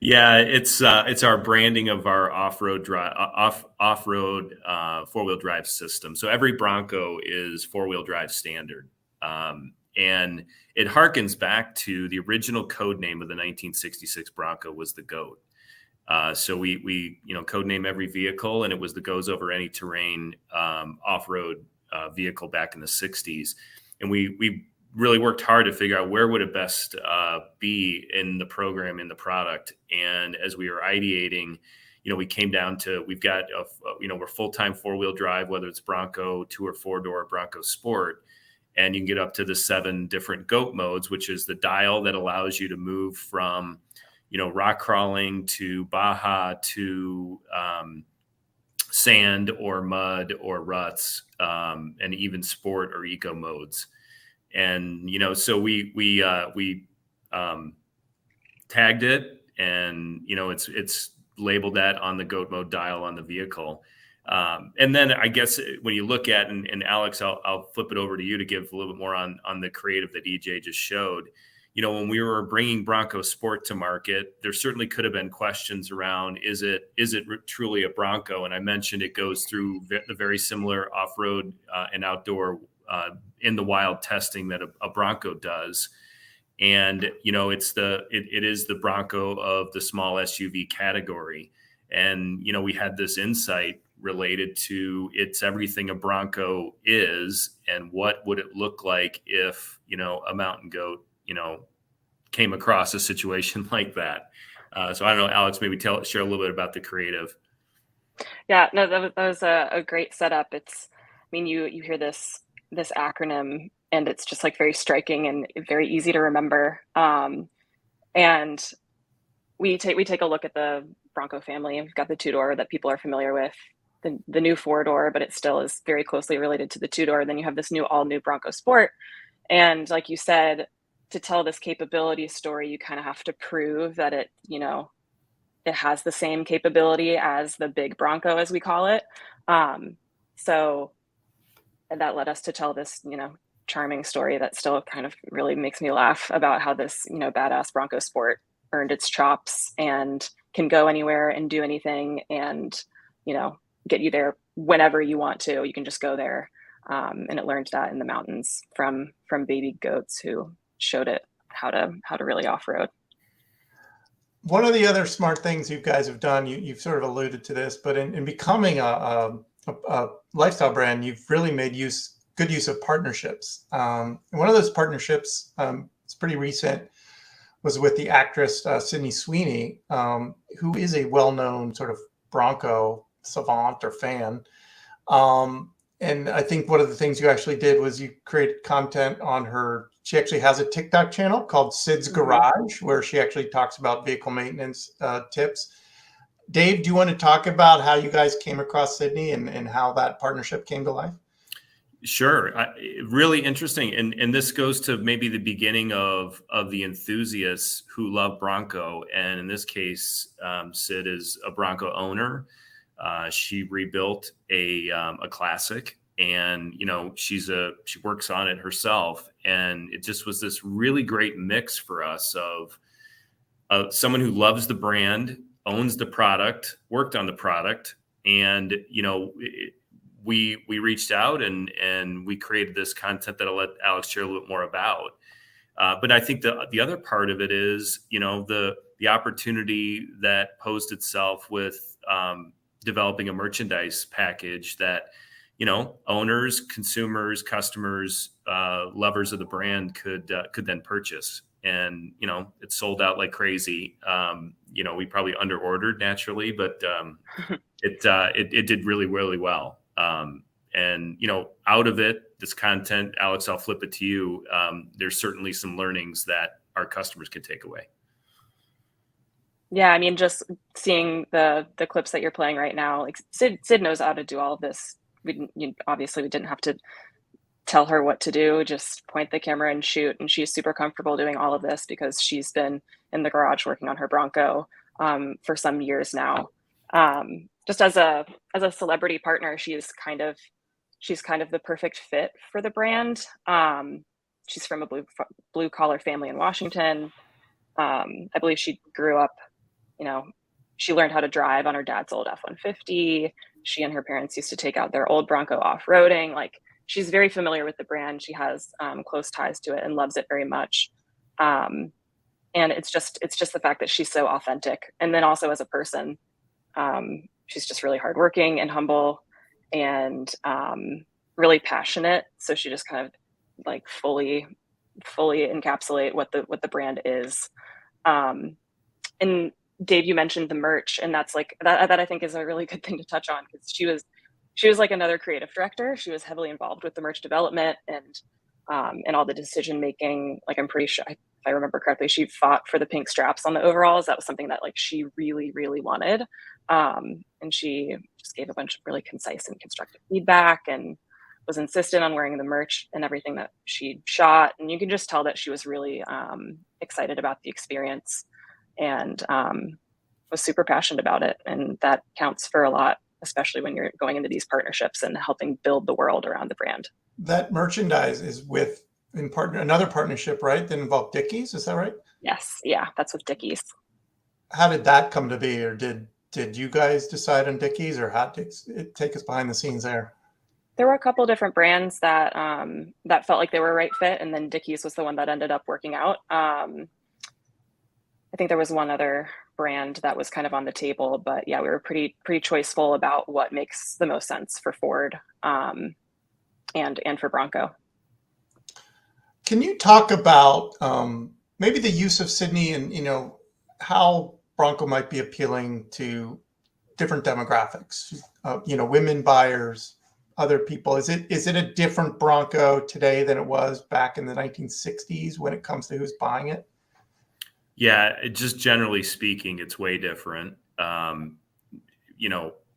Yeah, it's our branding of our off-road four-wheel drive system. So every Bronco is four-wheel drive standard. And it harkens back to the original code name of the 1966 Bronco was the GOAT. So we code name every vehicle, and it was the goes over any terrain off-road vehicle back in the 60s. And we really worked hard to figure out where would it best be in the program, in the product. And as we were ideating, we came down to, we've got we're full-time four-wheel drive, whether it's Bronco 2 or 4-door Bronco Sport. And you can get up to the 7 different GOAT modes, which is the dial that allows you to move from, rock crawling to Baja to sand or mud or ruts, and even sport or eco modes. And, so we tagged it, and, it's labeled that on the GOAT mode dial on the vehicle. And then I guess when you look at, and Alex, I'll flip it over to you to give a little bit more on the creative that EJ just showed. When we were bringing Bronco Sport to market, there certainly could have been questions around, is it truly a Bronco? And I mentioned it goes through the very similar off-road and outdoor in the wild testing that a Bronco does. And, it is the Bronco of the small SUV category. And, we had this insight related to it's everything a Bronco is, and what would it look like if, a mountain goat, came across a situation like that. So I don't know, Alex, maybe share a little bit about the creative. Yeah, no, that was a great setup. You hear this acronym and it's just like very striking and very easy to remember. And we take a look at the Bronco family. We've got the two-door that people are familiar with, the new four-door, but it still is very closely related to the two-door. Then you have this all new Bronco Sport. And like you said, to tell this capability story, you kind of have to prove that it has the same capability as the big Bronco, as we call it. So that led us to tell this, charming story that still kind of really makes me laugh about how this, badass Bronco Sport earned its chops and can go anywhere and do anything and, get you there whenever you want to. You can just go there. And it learned that in the mountains from baby goats who showed it how to really off-road. One of the other smart things you guys have done, you've sort of alluded to this, but in becoming a lifestyle brand, you've really made good use of partnerships. And one of those partnerships, it's pretty recent, was with the actress Sydney Sweeney, who is a well-known sort of Bronco savant or fan. And I think one of the things you actually did was you created content on her. She actually has a TikTok channel called Sid's Garage, where she actually talks about vehicle maintenance tips. Dave, do you want to talk about how you guys came across Sydney and how that partnership came to life? Sure. Really interesting. And this goes to maybe the beginning of the enthusiasts who love Bronco. And in this case, Sid is a Bronco owner. She rebuilt a classic, and she works on it herself, and it just was this really great mix for us of someone who loves the brand, owns the product, worked on the product, and we reached out and we created this content that I'll let Alex share a little bit more about. But I think the other part of it is the opportunity that posed itself with developing a merchandise package that, owners, consumers, customers, lovers of the brand could then purchase. And, it sold out like crazy. We probably under ordered naturally, but it did really, really well. And, out of it, this content, Alex, I'll flip it to you. There's certainly some learnings that our customers can take away. Yeah, just seeing the clips that you're playing right now, like Sid knows how to do all of this. Obviously we didn't have to tell her what to do, just point the camera and shoot. And she's super comfortable doing all of this because she's been in the garage working on her Bronco for some years now. Just as a celebrity partner, she's kind of the perfect fit for the brand. She's from a blue collar family in Washington. I believe she grew up, she learned how to drive on her dad's old F-150. She and her parents used to take out their old Bronco off-roading. Like, she's very familiar with the brand. She has close ties to it and loves it very much. And it's just the fact that she's so authentic. And then also as a person, she's just really hardworking and humble and really passionate. So she just kind of like fully encapsulate what the brand is. And Dave, you mentioned the merch, and that's like that I think is a really good thing to touch on, because she was like another creative director. She was heavily involved with the merch development and all the decision making. Like, I'm pretty sure, if I remember correctly, she fought for the pink straps on the overalls. That was something that like she really, really wanted. And she just gave a bunch of really concise and constructive feedback and was insistent on wearing the merch and everything that she shot. And you can just tell that she was really excited about the experience and was super passionate about it. And that counts for a lot especially when you're going into these partnerships and helping build the world around the brand. That merchandise is with another partnership, right? That involved Dickies. Is that right? Yes. Yeah. That's with Dickies. How did that come to be, or did you guys decide on Dickies, or how did it take us behind the scenes there? There were a couple different brands that that felt like they were a right fit, and then Dickies was the one that ended up working out. I think there was one other brand that was kind of on the table, but yeah, we were pretty choiceful about what makes the most sense for Ford and for Bronco. Can you talk about maybe the use of Sydney and how Bronco might be appealing to different demographics? Women buyers, other people. Is it a different Bronco today than it was back in the 1960s when it comes to who's buying it? Yeah, just generally speaking, it's way different. And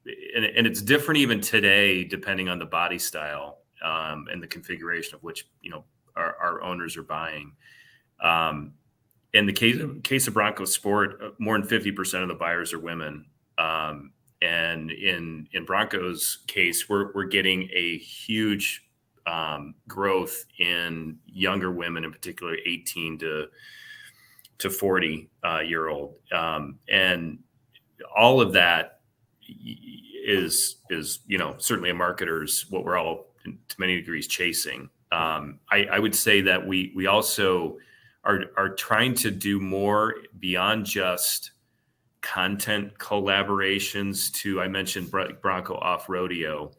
it's different even today, depending on the body style and the configuration of which our owners are buying. In the case of Bronco Sport, more than 50% of the buyers are women. And in Bronco's case, we're getting a huge growth in younger women, in particular 18 to 40 year old, and all of that is certainly a marketer's what we're all to many degrees chasing. I would say that we also are trying to do more beyond just content collaborations. I mentioned Bronco Off Rodeo.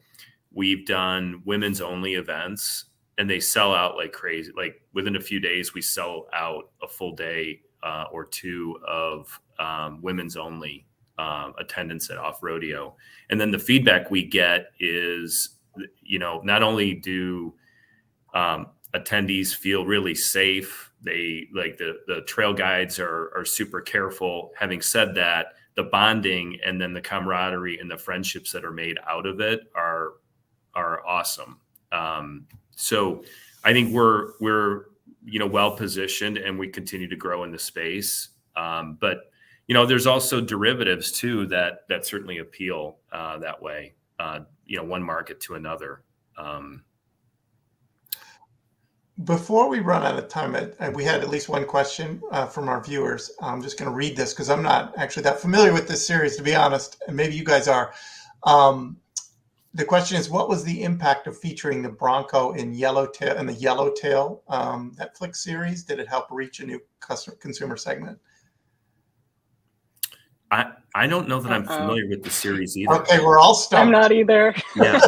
We've done women's only events, and they sell out like crazy. Like within a few days, we sell out a full day or two of women's only attendance at Off Rodeo. And then the feedback we get is, not only do attendees feel really safe, they like the trail guides are super careful. Having said that, the bonding and then the camaraderie and the friendships that are made out of it are awesome. So I think we're well positioned, and we continue to grow in the space. But there's also derivatives too that certainly appeal that way. One market to another. Before we run out of time, we had at least one question from our viewers. I'm just going to read this because I'm not actually that familiar with this series, to be honest, and maybe you guys are. The question is, what was the impact of featuring the Bronco in the Yellowtail Netflix series? Did it help reach a new consumer segment? I don't know that I'm familiar with the series either. Okay, we're all stumped. I'm not either. Yeah.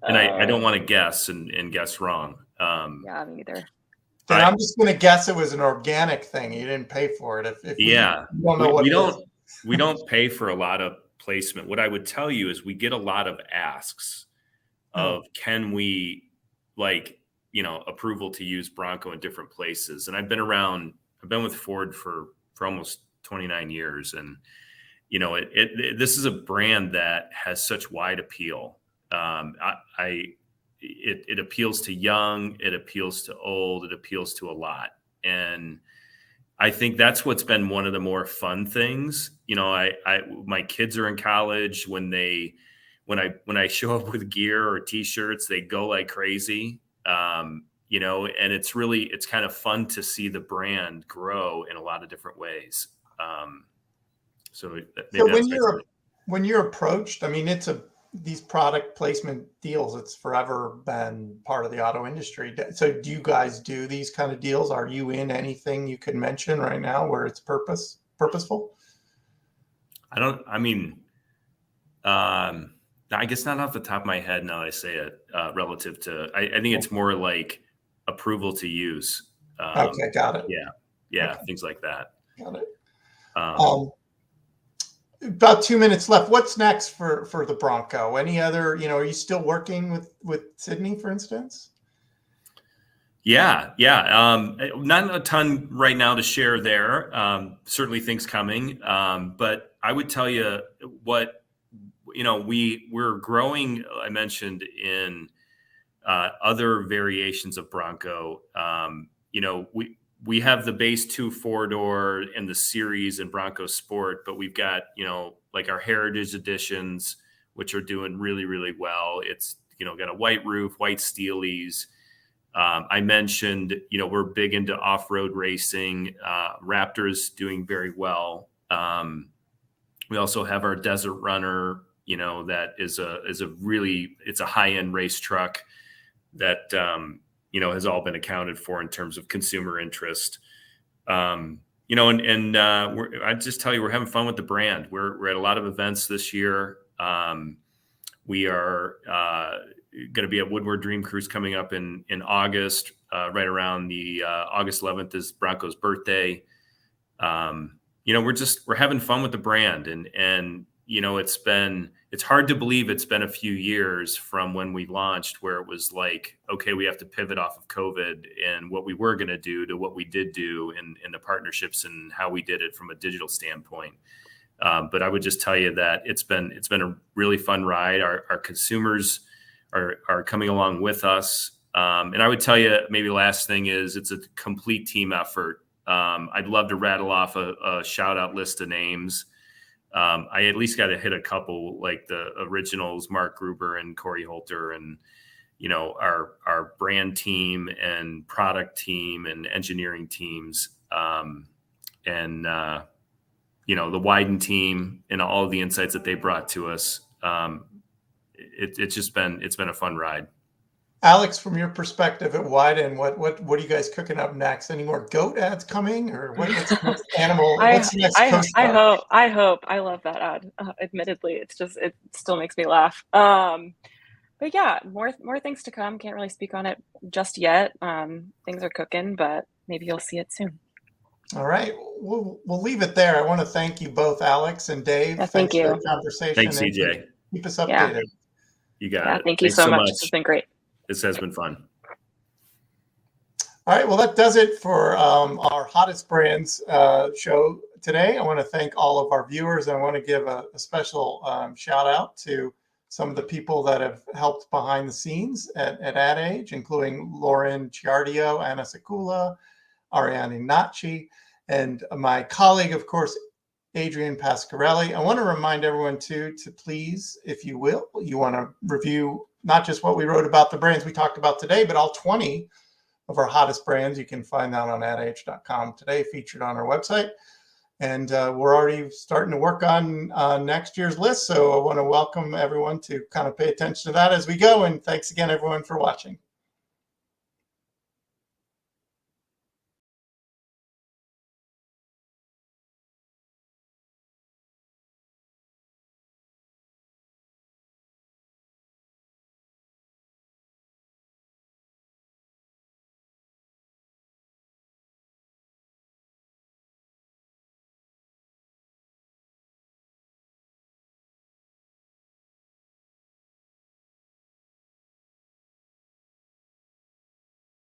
And I don't want to guess and guess wrong. Yeah, me either. Then I'm just going to guess it was an organic thing. You didn't pay for it. We don't pay for a lot of placement. What I would tell you is we get a lot of asks of can we approval to use Bronco in different places. And I've been with Ford for almost 29 years. And, this is a brand that has such wide appeal. It appeals to young, it appeals to old, it appeals to a lot. And I think that's what's been one of the more fun things. My kids are in college. When I show up with gear or T-shirts, they go like crazy. And it's kind of fun to see the brand grow in a lot of different ways. So when you're approached, I mean, these product placement deals, it's forever been part of the auto industry. So do you guys do these kind of deals? Are you in anything you could mention right now where it's purposeful? I guess not off the top of my head now that I say it, relative to, I think it's more like approval to use. Okay, got it. Yeah, okay. Things like that. Got it. About 2 minutes left. What's next for the Bronco? Any other, are you still working with Sydney, for instance? Yeah. Not a ton right now to share there. Certainly things coming. But I would tell you what, we're growing, I mentioned, in other variations of Bronco. we have the base 2 4-door and the series and Bronco Sport, but we've got, like our heritage editions, which are doing really, really well. It's, got a white roof, white steelies. I mentioned, we're big into off-road racing. Raptor's doing very well. We also have our Desert Runner, that is it's a high-end race truck that, has all been accounted for in terms of consumer interest. I just tell you, we're having fun with the brand. We're at a lot of events this year. We are going to be at Woodward Dream Cruise coming up in August, right around the August 11th is Bronco's birthday. We're having fun with the brand, and it's hard to believe it's been a few years from when we launched, where it was like, okay, we have to pivot off of COVID and what we were going to do to what we did do in the partnerships and how we did it from a digital standpoint. But I would just tell you that it's been a really fun ride. Our consumers are coming along with us. And I would tell you, maybe last thing is, it's a complete team effort. I'd love to rattle off a shout out list of names. I at least got to hit a couple, like the originals, Mark Gruber and Corey Holter, and, our brand team and product team and engineering teams. The Wyden team and all of the insights that they brought to us. It's been a fun ride. Alex, from your perspective at Wyden, what are you guys cooking up next? Any more goat ads coming, or what's animal? What's the next I hope. I love that ad. Admittedly, it still makes me laugh. But yeah, more things to come. Can't really speak on it just yet. Things are cooking, but maybe you'll see it soon. All right, we'll leave it there. I want to thank you both, Alex and Dave. Yeah, thank you for the conversation. Thanks, CJ. Keep us updated. Yeah. You got it. Thank you so much. This has been great. This has been fun. All right, well, that does it for our Hottest Brands show today. I want to thank all of our viewers. I want to give a special shout out to some of the people that have helped behind the scenes at Ad Age, including Lauren Ciardio, Anna Sekula, Ariane Nachi, and my colleague, of course, Adrian Pasquarelli. I want to remind everyone to please, if you will, you want to review not just what we wrote about the brands we talked about today, but all 20 of our hottest brands. You can find that on adage.com today, featured on our website. And we're already starting to work on next year's list. So I want to welcome everyone to kind of pay attention to that as we go. And thanks again, everyone, for watching.